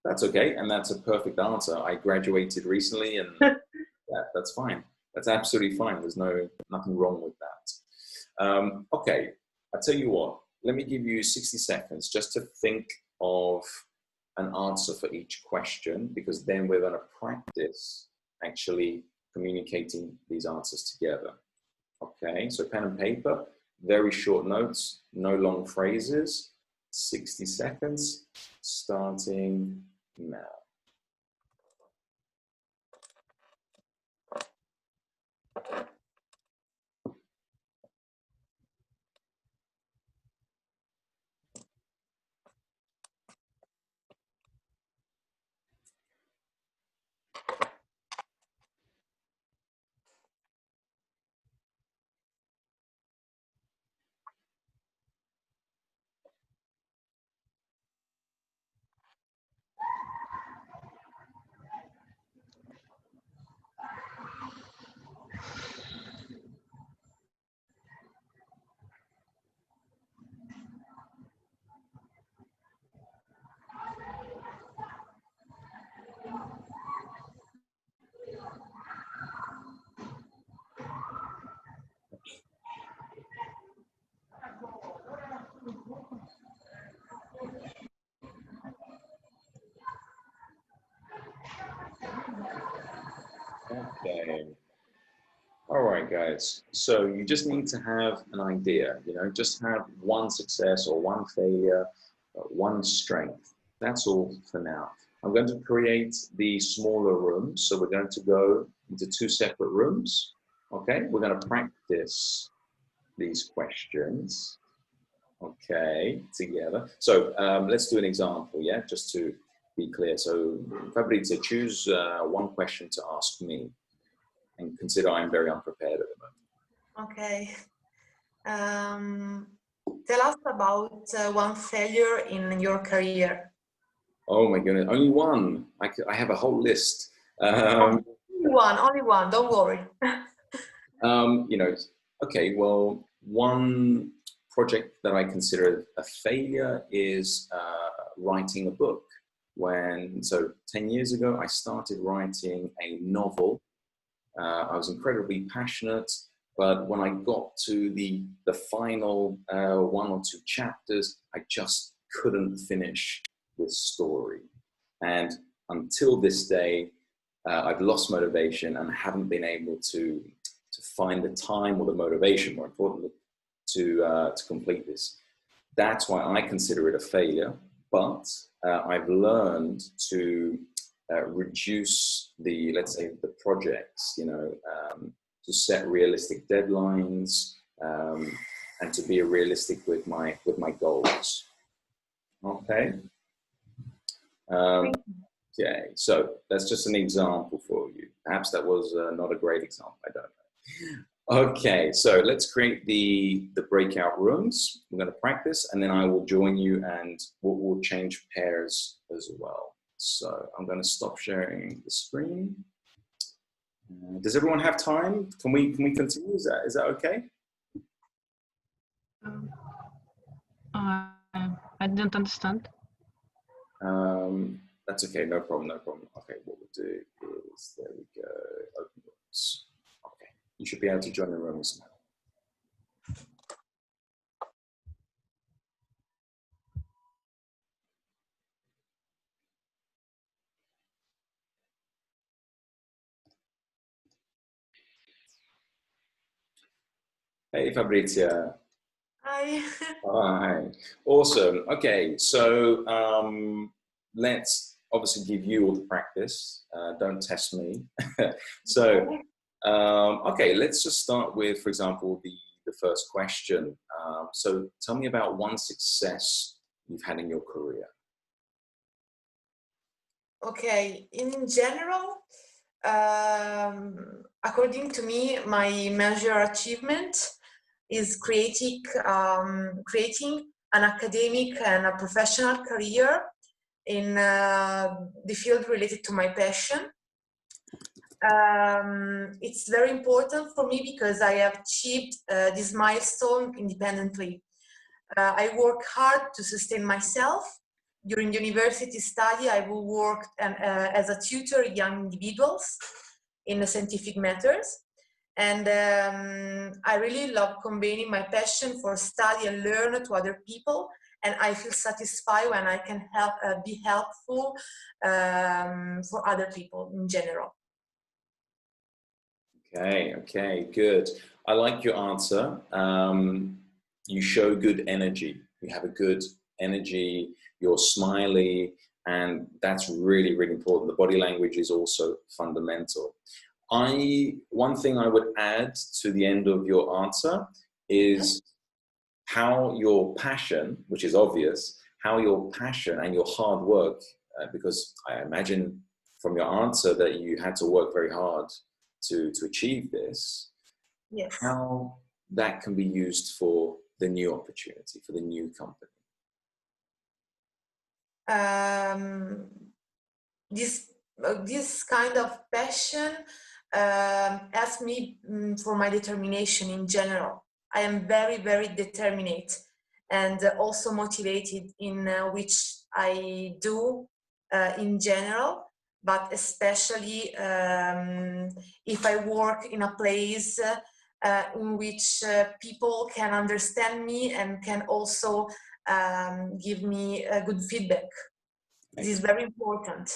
That's okay, and that's a perfect answer. I graduated recently, and that's fine. That's absolutely fine. There's nothing wrong with that. Okay, I'll tell you what. Let me give you 60 seconds just to think of an answer for each question, because then we're going to practice actually communicating these answers together. Okay, so pen and paper, very short notes, no long phrases. 60 seconds, starting now. Okay. All right, guys. So you just need to have an idea, just have one success or one failure, one strength. That's all for now. I'm going to create the smaller rooms. So we're going to go into 2 separate rooms. Okay, we're going to practice these questions. Okay, together. So let's do an example, yeah, just to be clear. So Fabrizio, choose one question to ask me, and consider I'm very unprepared at the moment. Okay. Tell us about one failure in your career. Oh my goodness, only one. I have a whole list. Only one, don't worry. Okay, well, one project that I consider a failure is writing a book. So 10 years ago, I started writing a novel. I was incredibly passionate, but when I got to the final 1 or 2 chapters, I just couldn't finish this story. And until this day, I've lost motivation and haven't been able to find the time or the motivation, more importantly, to complete this. That's why I consider it a failure, but I've learned to reduce let's say, the projects, to set realistic deadlines, and to be realistic with my goals. Okay. Okay, so that's just an example for you. Perhaps that was not a great example, I don't know. Okay, so let's create the breakout rooms. We're going to practice, and then I will join you, and we'll change pairs as well. So I'm going to stop sharing the screen. Does everyone have time? Can we continue? Is that okay? I didn't understand. That's okay, no problem. Okay, what we'll do is, there we go, open rooms. Okay, you should be able to join the rooms now. Hey, Fabrizia. Hi. Hi. Awesome. Okay, so let's obviously give you all the practice. Don't test me. So, okay, let's just start with, for example, the first question. So tell me about one success you've had in your career. Okay, in general, according to me, my major achievement is creating an academic and a professional career in the field related to my passion. It's very important for me because I have achieved this milestone independently. I work hard to sustain myself. During university study, I will work as a tutor young individuals in scientific matters. And I really love combining my passion for study and learn to other people. And I feel satisfied when I can be helpful for other people in general. Okay, good. I like your answer. You show good energy. You have a good energy. You're smiley, and that's really, really important. The body language is also fundamental. One thing I would add to the end of your answer is how your passion, which is obvious, how your passion and your hard work, because I imagine from your answer that you had to work very hard to achieve this, yes, how that can be used for the new opportunity, for the new company. This kind of passion asks me for my determination in general. I am very, very determined and also motivated in which I do in general, but especially if I work in a place in which people can understand me and can also give me good feedback. This is very important.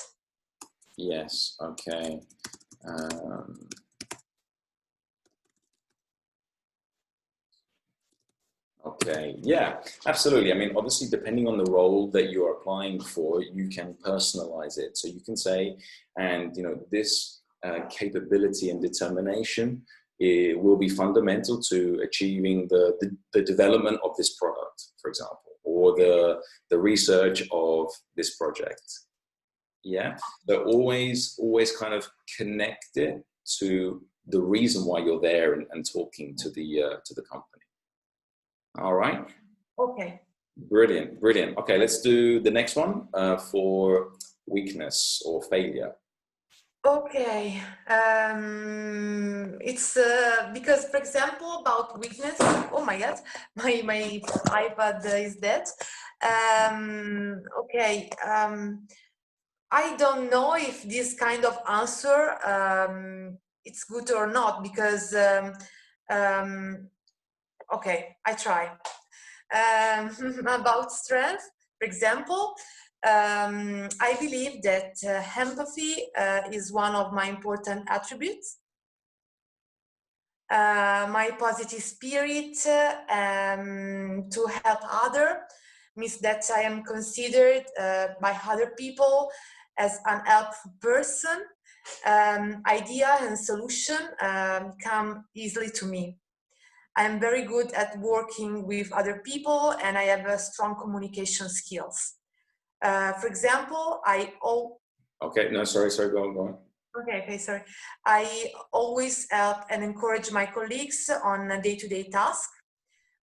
Yes, okay. Okay, yeah, absolutely. I mean, obviously, depending on the role that you are applying for, you can personalize it. So you can say, and this capability and determination, it will be fundamental to achieving the development of this product, for example, or the research of this project. Yeah, but always kind of connect it to the reason why you're there and talking to the company. All right. Okay. Brilliant. Okay, let's do the next one for weakness or failure. Okay, it's because, for example, about weakness. Oh my God, my iPad is dead. Okay, I don't know if this kind of answer it's good or not, because okay, I try. About strength, for example, I believe that empathy is one of my important attributes. My positive spirit to help others means that I am considered by other people as an helpful person. Idea and solution come easily to me. I'm very good at working with other people, and I have strong communication skills. For example, Okay, no, sorry, go on. Okay, sorry. I always help and encourage my colleagues on a day-to-day task.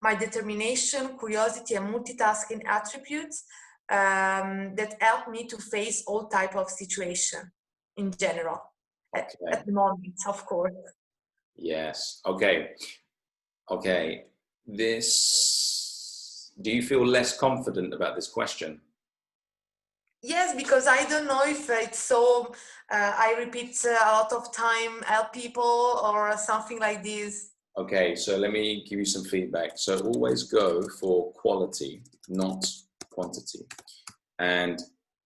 My determination, curiosity, and multitasking attributes that help me to face all type of situation in general. Okay. At the moment, of course. Yes. Okay. Do you feel less confident about this question? Yes, because I don't know if it's so, I repeat a lot of time, help people or something like this. Okay, so let me give you some feedback. So always go for quality, not quantity. And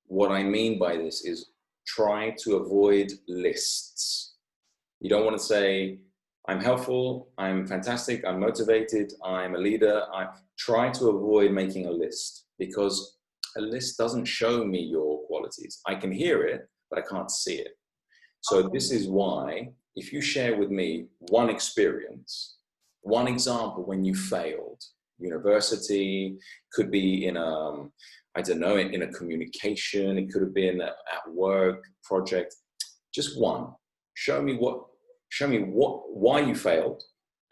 what I mean by this is try to avoid lists. You don't want to say, I'm helpful, I'm fantastic, I'm motivated, I'm a leader. I try to avoid making a list, because a list doesn't show me your qualities. I can hear it, but I can't see it. So this is why, if you share with me one experience, one example when you failed, university, could be in a, I don't know, in a communication, it could have been at work, project, just one. Show me why you failed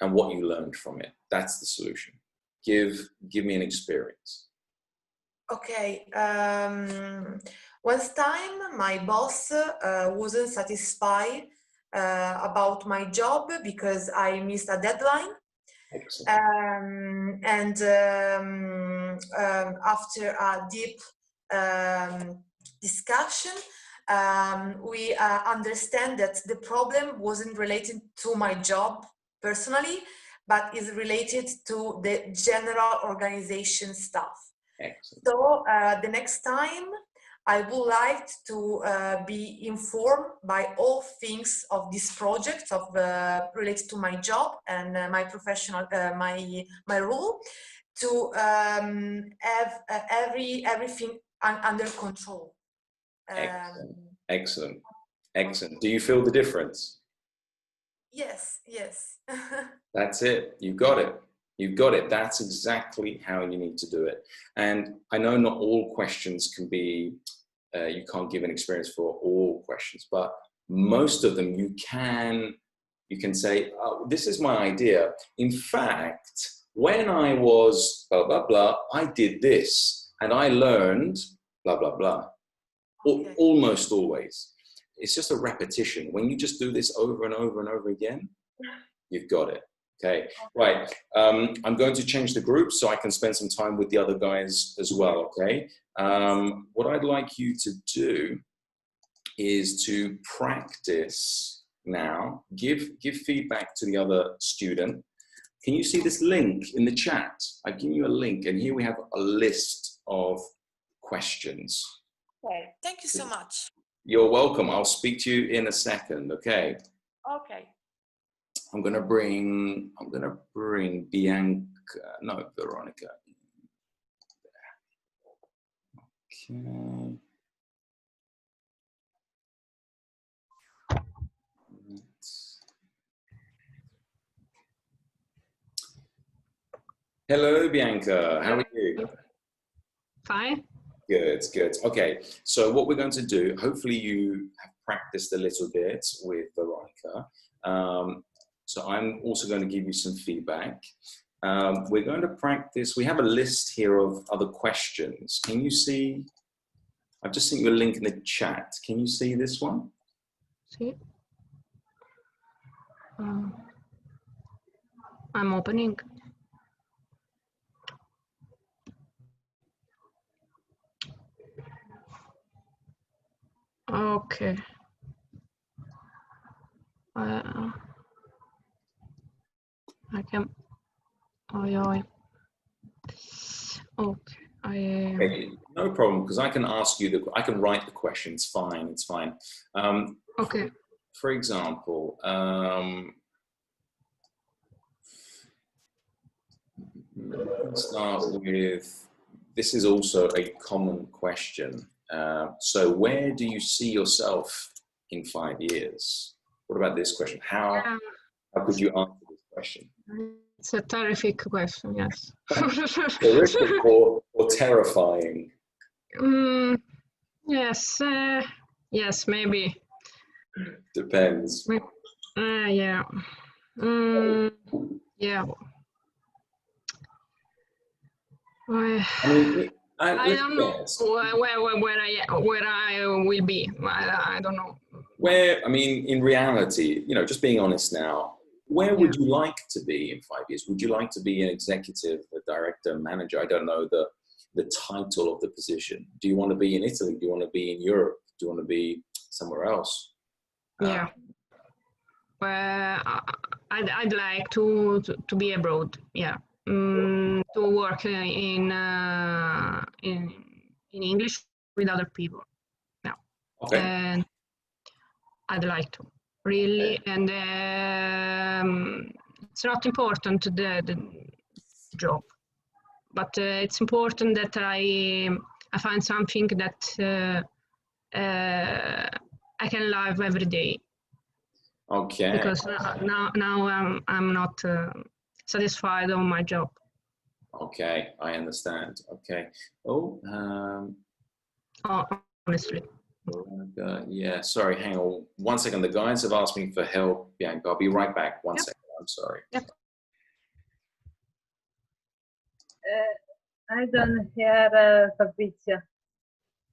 and what you learned from it. That's the solution. Give me an experience. Okay. One time my boss wasn't satisfied about my job because I missed a deadline. After a deep discussion, we understand that the problem wasn't related to my job personally, but is related to the general organization stuff. Excellent. So the next time, I would like to be informed by all things of this project related to my job and my professional, my role, to have everything under control. Excellent. Do you feel the difference? Yes. That's it. You got it. That's exactly how you need to do it. And I know not all questions can be, you can't give an experience for all questions, but most of them you can say, oh, this is my idea. In fact, when I was blah, blah, blah, I did this and I learned blah, blah, blah. Okay. Almost always. It's just a repetition. When you just do this over and over and over again, you've got it. Okay, right. I'm going to change the group so I can spend some time with the other guys as well, okay? What I'd like you to do is to practice now. Give feedback to the other student. Can you see this link in the chat? I've given you a link, and here we have a list of questions. Okay, thank you so much. You're welcome. I'll speak to you in a second, okay? Okay. I'm gonna bring Bianca, no, Veronica. Okay. Hello, Bianca. How are you? Fine. Good. Okay, so what we're going to do, hopefully you have practiced a little bit with Veronica. So I'm also going to give you some feedback. We're going to practice, we have a list here of other questions. Can you see? I've just sent you a link in the chat. Can you see this one? See? I'm opening. Okay. I can. Oh, yeah. Okay. Okay, no problem, because I can ask you I can write the question. It's fine. It's fine. Okay. For example, let's start with, this is also a common question. So where do you see yourself in 5 years? What about this question? How could you answer this question? It's a terrific question, yes. Terrific or terrifying? Yes, yes, maybe. Depends. Yeah. Yeah. I don't know where I will be. I don't know. Where, I mean, in reality, you know, just being honest now, where would you like to be in 5 years? Would you like to be an executive, a director, manager? I don't know the title of the position. Do you want to be in Italy? Do you want to be in Europe? Do you want to be somewhere else? Yeah. I'd like to be abroad. Yeah. To work in English with other people. Yeah. Okay. And I'd like to really, and it's not important the job, but it's important that I find something that I can live every day. Okay. Because now I'm not satisfied on my job. Okay, I understand. Okay. Oh, honestly. Yeah, sorry, hang on 1 second. The guys have asked me for help, Bianca. I'll be right back. One second. I'm sorry. Yep. I don't hear Fabrizio.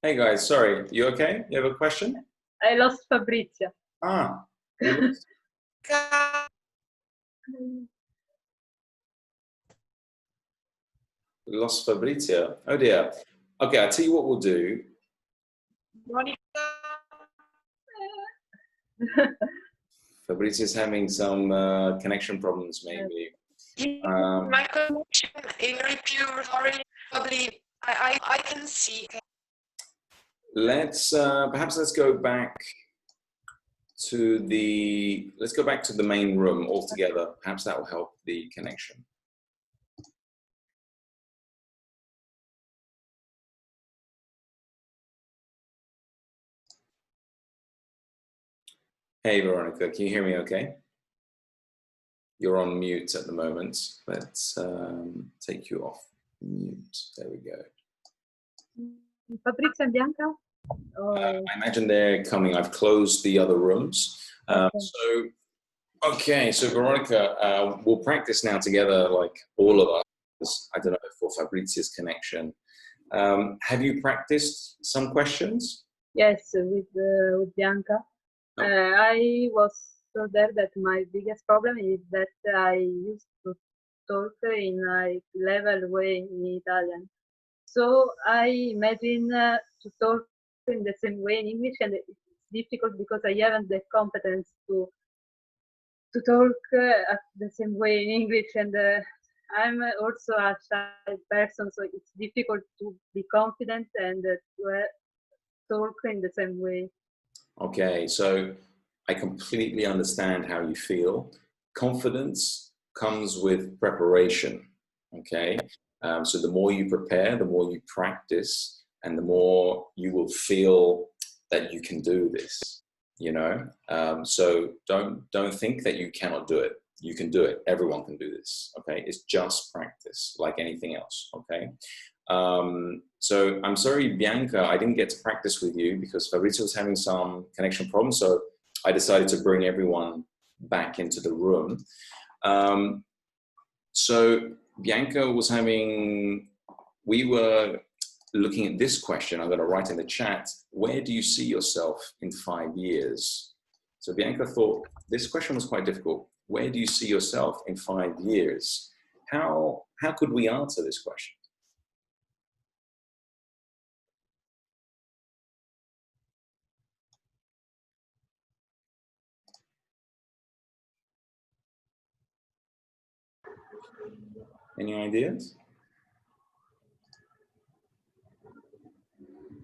Hey guys, sorry. You okay? You have a question? I lost Fabrizio. Ah, you lost. Lost Fabrizio. Oh dear. Okay, I'll tell you what we'll do. Fabrizio's having some connection problems, maybe. My connection in pure, sorry, probably I can see. Let's perhaps go back to the main room altogether. Perhaps that will help the connection. Hey Veronica, can you hear me okay? You're on mute at the moment. Let's take you off mute. There we go. Fabrizio and Bianca? I imagine they're coming. I've closed the other rooms. Okay, so Veronica, we'll practice now together, like all of us. I don't know, for Fabrizio's connection. Have you practiced some questions? Yes, with Bianca. Oh. I was told there that my biggest problem is that I used to talk in a level way in Italian. So I imagine to talk in the same way in English, and it's difficult because I haven't the competence to talk at the same way in English, and I'm also a shy person, so it's difficult to be confident and to talk in the same way. Okay, so I completely understand how you feel. Confidence comes with preparation, okay? So the more you prepare, the more you practice, and the more you will feel that you can do this, you know? So don't think that you cannot do it. You can do it. Everyone can do this, okay? It's just practice, like anything else, okay? So I'm sorry, Bianca, I didn't get to practice with you because Fabrizio was having some connection problems, so I decided to bring everyone back into the room. So Bianca was we were looking at this question. I'm going to write in the chat, where do you see yourself in 5 years? So Bianca thought this question was quite difficult. Where do you see yourself in 5 years? How could we answer this question? Any ideas?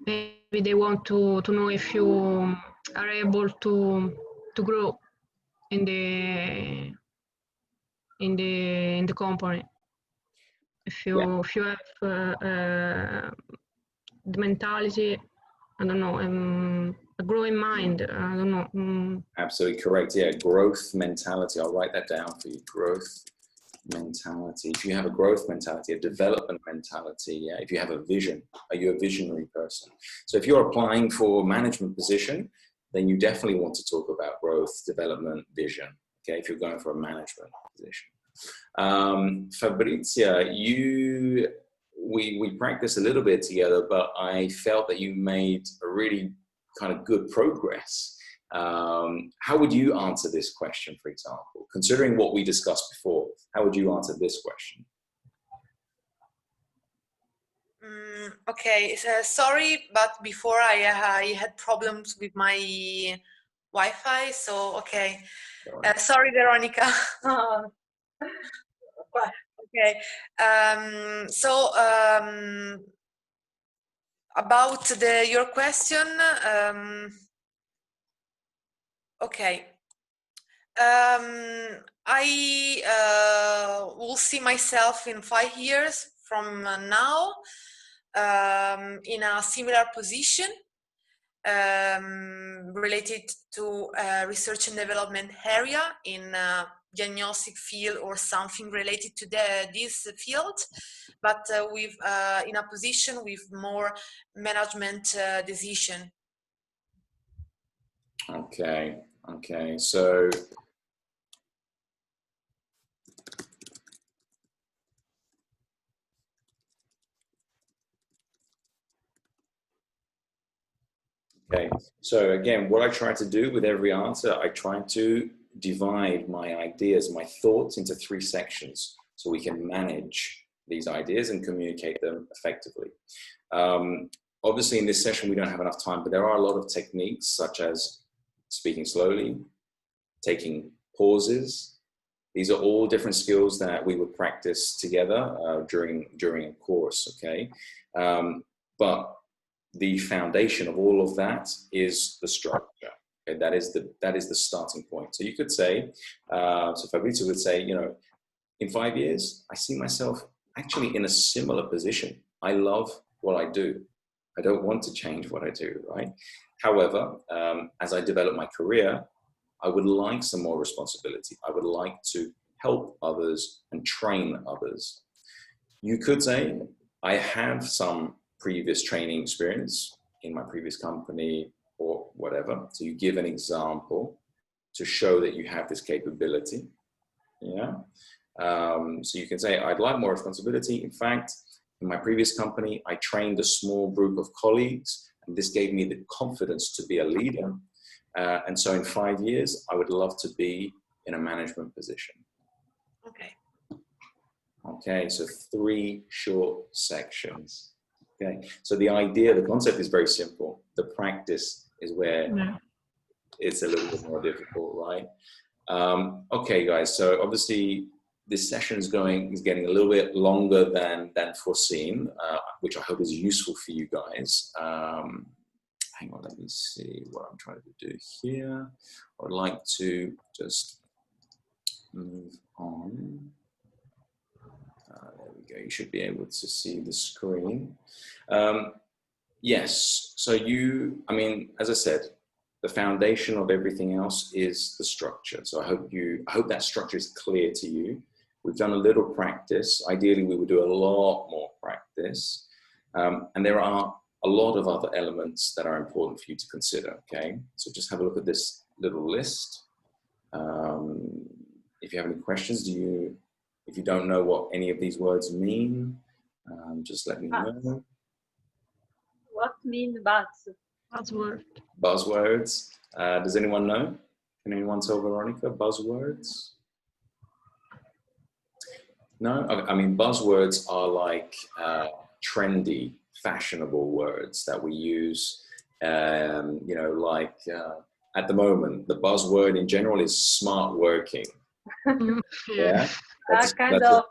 Maybe they want to know if you are able to grow in the company. If you have the mentality, I don't know, a growing mind, I don't know. Absolutely correct. Yeah, growth mentality. I'll write that down for you. Growth mentality. If you have a growth mentality, a development mentality, yeah, if you have a vision, are you a visionary person? So if you're applying for a management position, then you definitely want to talk about growth, development, vision, okay, if you're going for a management position. Fabrizia, we practiced a little bit together, but I felt that you made a really kind of good progress. How would you answer this question, for example? Considering what we discussed before, how would you answer this question? Okay, sorry, but before I had problems with my Wi-Fi, so okay. Sorry, Veronica. Okay. About your question, okay. I will see myself in 5 years from now in a similar position related to research and development area in diagnostic field or something related to this field, but with in a position with more management decision. Okay, so again, what I try to do with every answer, I try to divide my ideas, my thoughts into 3 sections so we can manage these ideas and communicate them effectively. Obviously, in this session, we don't have enough time, but there are a lot of techniques such as speaking slowly, taking pauses. These are all different skills that we would practice together during a course, okay? But the foundation of all of that is the structure. Okay? That is the starting point. So you could say, so Fabrizio would say, you know, in 5 years, I see myself actually in a similar position. I love what I do. I don't want to change what I do, right? However, as I develop my career, I would like some more responsibility. I would like to help others and train others. You could say, I have some previous training experience in my previous company or whatever. So you give an example to show that you have this capability. Yeah. So you can say, I'd like more responsibility. In fact, in my previous company, I trained a small group of colleagues, and this gave me the confidence to be a leader. And so in 5 years, I would love to be in a management position. Okay. Okay, so 3 short sections. Okay, so the idea, the concept is very simple. The practice is where it's a little bit more difficult, right? Okay, guys, so obviously this session is getting a little bit longer than foreseen, which I hope is useful for you guys. Hang on, let me see what I'm trying to do here. I'd like to just move on. There we go. You should be able to see the screen. Yes, so I mean, as I said, the foundation of everything else is the structure. So I hope that structure is clear to you. We've done a little practice. Ideally, we would do a lot more practice. And there are a lot of other elements that are important for you to consider, okay? So just have a look at this little list. If you have any questions, if you don't know what any of these words mean, just let me know. What mean buzz? Buzzword. Buzzwords. Does anyone know? Can anyone tell Veronica buzzwords? No? I mean, buzzwords are like trendy, fashionable words that we use, you know, like at the moment, the buzzword in general is smart working. Yeah? That kind of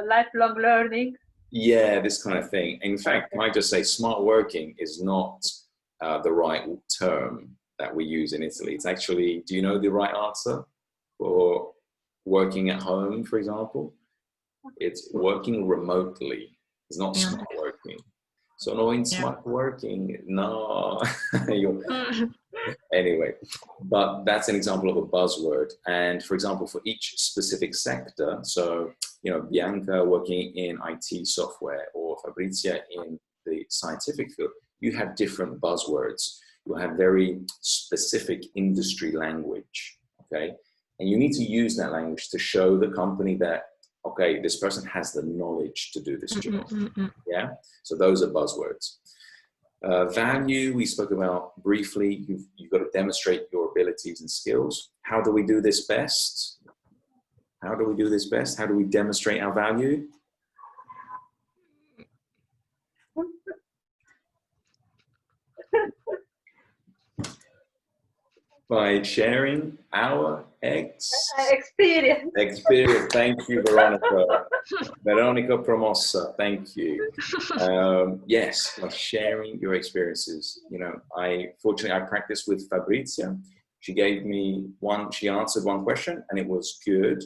lifelong learning. Yeah, this kind of thing. In fact, can I just say smart working is not the right term that we use in Italy. It's actually, do you know the right answer for working at home, for example? It's working remotely. It's not smart working. So no, in smart working, no. Anyway, but that's an example of a buzzword. And for example, for each specific sector, so, you know, Bianca working in IT software or Fabrizia in the scientific field, you have different buzzwords. You have very specific industry language, okay? And you need to use that language to show the company that, okay, this person has the knowledge to do this job, yeah? So those are buzzwords. Value, we spoke about briefly. You've got to demonstrate your abilities and skills. How do we do this best? How do we do this best? How do we demonstrate our value? By sharing our experience. Thank you, Veronica. Veronica Promossa, thank you. Yes, by sharing your experiences. You know, fortunately, I practiced with Fabrizia. She gave me she answered one question and it was good.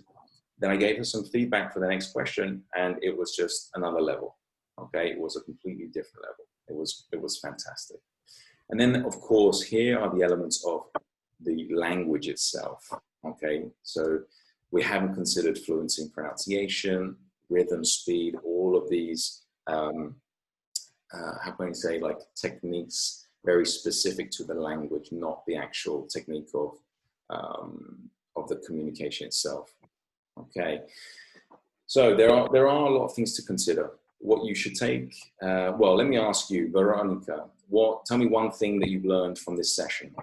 Then I gave her some feedback for the next question and it was just another level. Okay, it was a completely different level. It was fantastic. And then, of course, here are the elements of the language itself. Okay, so we haven't considered fluency in pronunciation, rhythm, speed, all of these, how can I say, like techniques very specific to the language, not the actual technique of the communication itself. Okay, so there are a lot of things to consider. What you should take, well, let me ask you, Veronica, tell me one thing that you've learned from this session.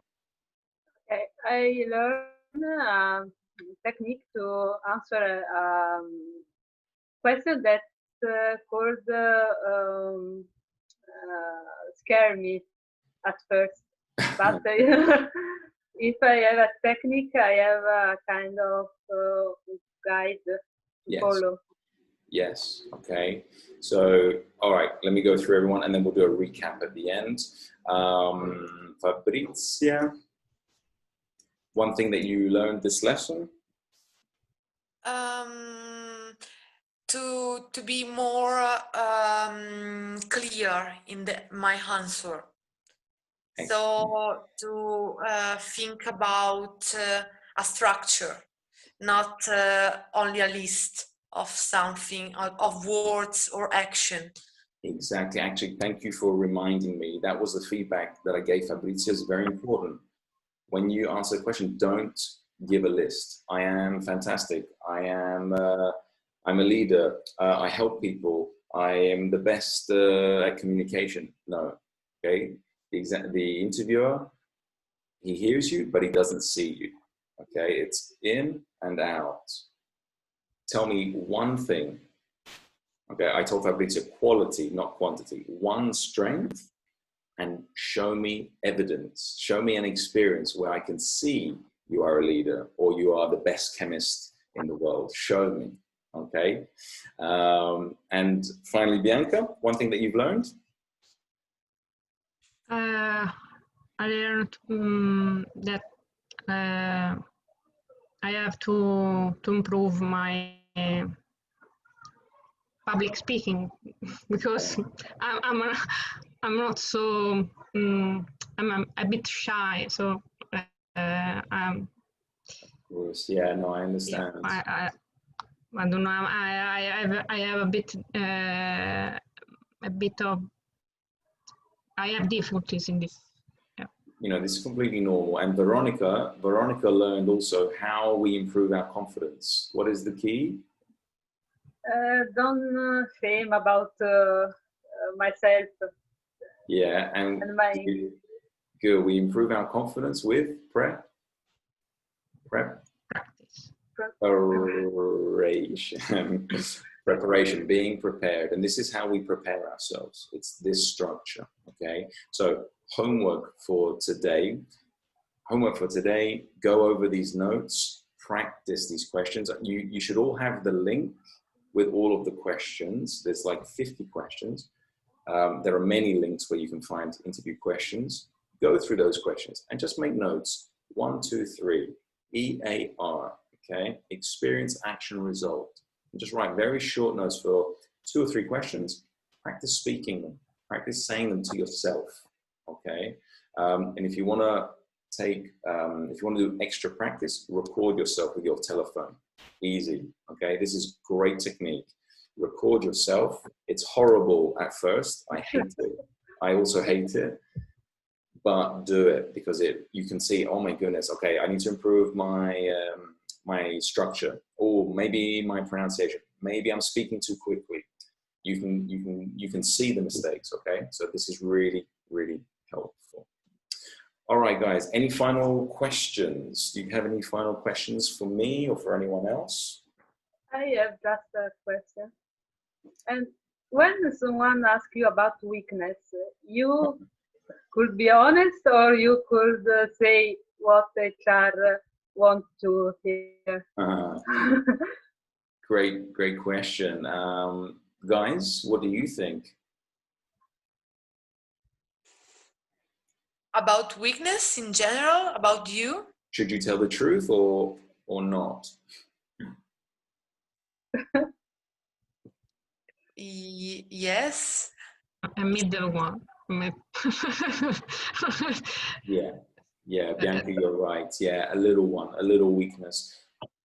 Okay, I learned a technique to answer a question that could scare me at first. But if I have a technique, I have a kind of guide to follow. Yes, okay. So, all right, let me go through everyone and then we'll do a recap at the end. Fabrizia, one thing that you learned this lesson? To be more clear in my answer. Excellent. So to think about a structure, not only a list of something, of words or action. Exactly. Actually, thank you for reminding me. That was the feedback that I gave Fabrizia. It's very important. When you answer a question, don't give a list. I am fantastic. I'm a leader. I help people. I am the best at communication. No, okay? The interviewer, he hears you, but he doesn't see you, okay? It's in and out. Tell me one thing. Okay, I told Fabrizio quality, not quantity. One strength, and show me evidence. Show me an experience where I can see you are a leader or you are the best chemist in the world. Show me, okay? And finally, Bianca, one thing that you've learned? I learned that I have to improve my public speaking because I'm not so I'm a bit shy, so yeah, no, I understand. I don't know. I have a bit of I have difficulties in this. Yeah. You know, this is completely normal. And Veronica learned also how we improve our confidence. What is the key? Don't shame about myself. Yeah, and good. We improve our confidence with prayer. Practice. Preparation. Preparation, being prepared. And this is how we prepare ourselves. It's this structure, okay? So homework for today. Go over these notes, practice these questions. You should all have the link with all of the questions. There's like 50 questions. There are many links where you can find interview questions. Go through those questions and just make notes. 1, 2, 3, EAR, okay? Experience, action, result. And just write very short notes for 2 or 3 questions. Practice speaking them. Practice saying them to yourself, okay? And if you want to do extra practice, record yourself with your telephone. Easy, okay? This is great technique. Record yourself. It's horrible at first. I hate it. I also hate it. But do it because you can see, oh my goodness, okay, I need to improve my my structure, or maybe my pronunciation. Maybe I'm speaking too quickly. You can see the mistakes, okay? So this is really, really helpful. All right, guys, any final questions? Do you have any final questions for me or for anyone else? I have just a question. And when someone asks you about weakness, you could be honest, or you could say what HR want to hear. Great question. Guys, what do you think? About weakness in general, about you? Should you tell the truth or not? Yes. A middle one. Yeah, Bianca, you're right. Yeah, a little one, a little weakness.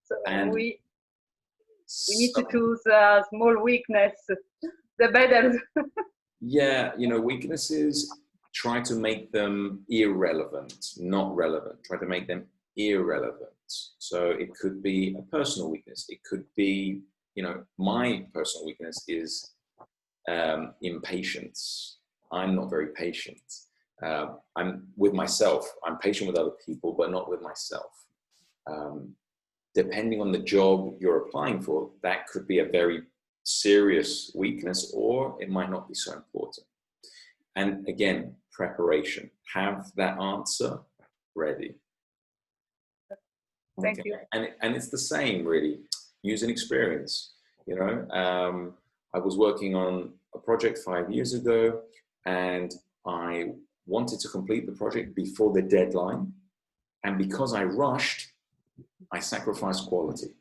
So and we need to choose a small weakness, the better. Yeah, weaknesses, try to make them irrelevant, not relevant. Try to make them irrelevant. So it could be a personal weakness. It could be, my personal weakness is impatience. I'm not very patient. I'm with myself. I'm patient with other people, but not with myself. Depending on the job you're applying for, that could be a very serious weakness, or it might not be so important. And again, preparation. Have that answer ready. Thank you. And it's the same, really. Use an experience. I was working on a project 5 years ago, and I wanted to complete the project before the deadline. And because I rushed, I sacrificed quality.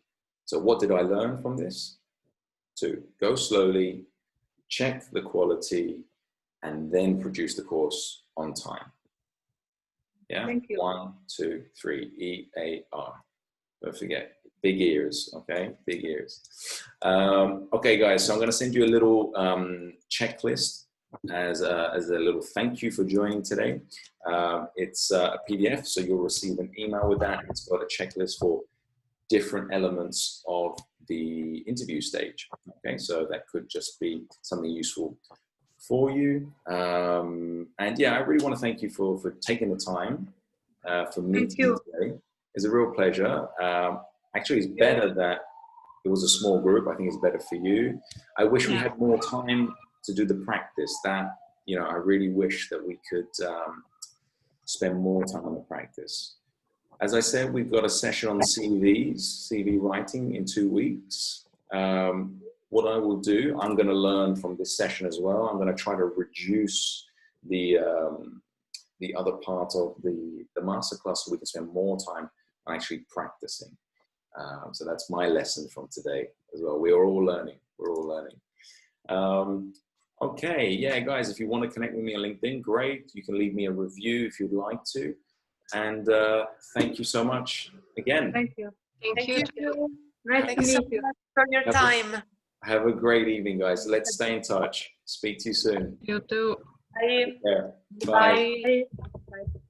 So what did I learn from this? To go slowly, check the quality, and then produce the course on time. Yeah? Thank you. 1, 2, 3, EAR. Don't forget, big ears, okay? Big ears. Okay, guys, so I'm going to send you a little checklist as a little thank you for joining today. It's a PDF, so you'll receive an email with that. It's got a checklist for different elements of the interview stage. Okay, so that could just be something useful for you. And yeah, I really want to thank you for taking the time for meeting today. It's a real pleasure. Actually, it's better that it was a small group. I think it's better for you. I wish we had more time to do the practice. That, I really wish that we could spend more time on the practice. As I said, we've got a session on CV writing in 2 weeks. What I will do, I'm going to learn from this session as well. I'm going to try to reduce the other part of the masterclass so we can spend more time actually practicing. So that's my lesson from today as well. We're all learning. Okay, yeah, guys, if you want to connect with me on LinkedIn, great. You can leave me a review if you'd like to. And thank you so much again. Thank you. Thank you. Nice to meet you. For your time. Have a great evening, guys. Let's stay in touch. Speak to you soon. You too. Bye. Take care. Bye. Bye.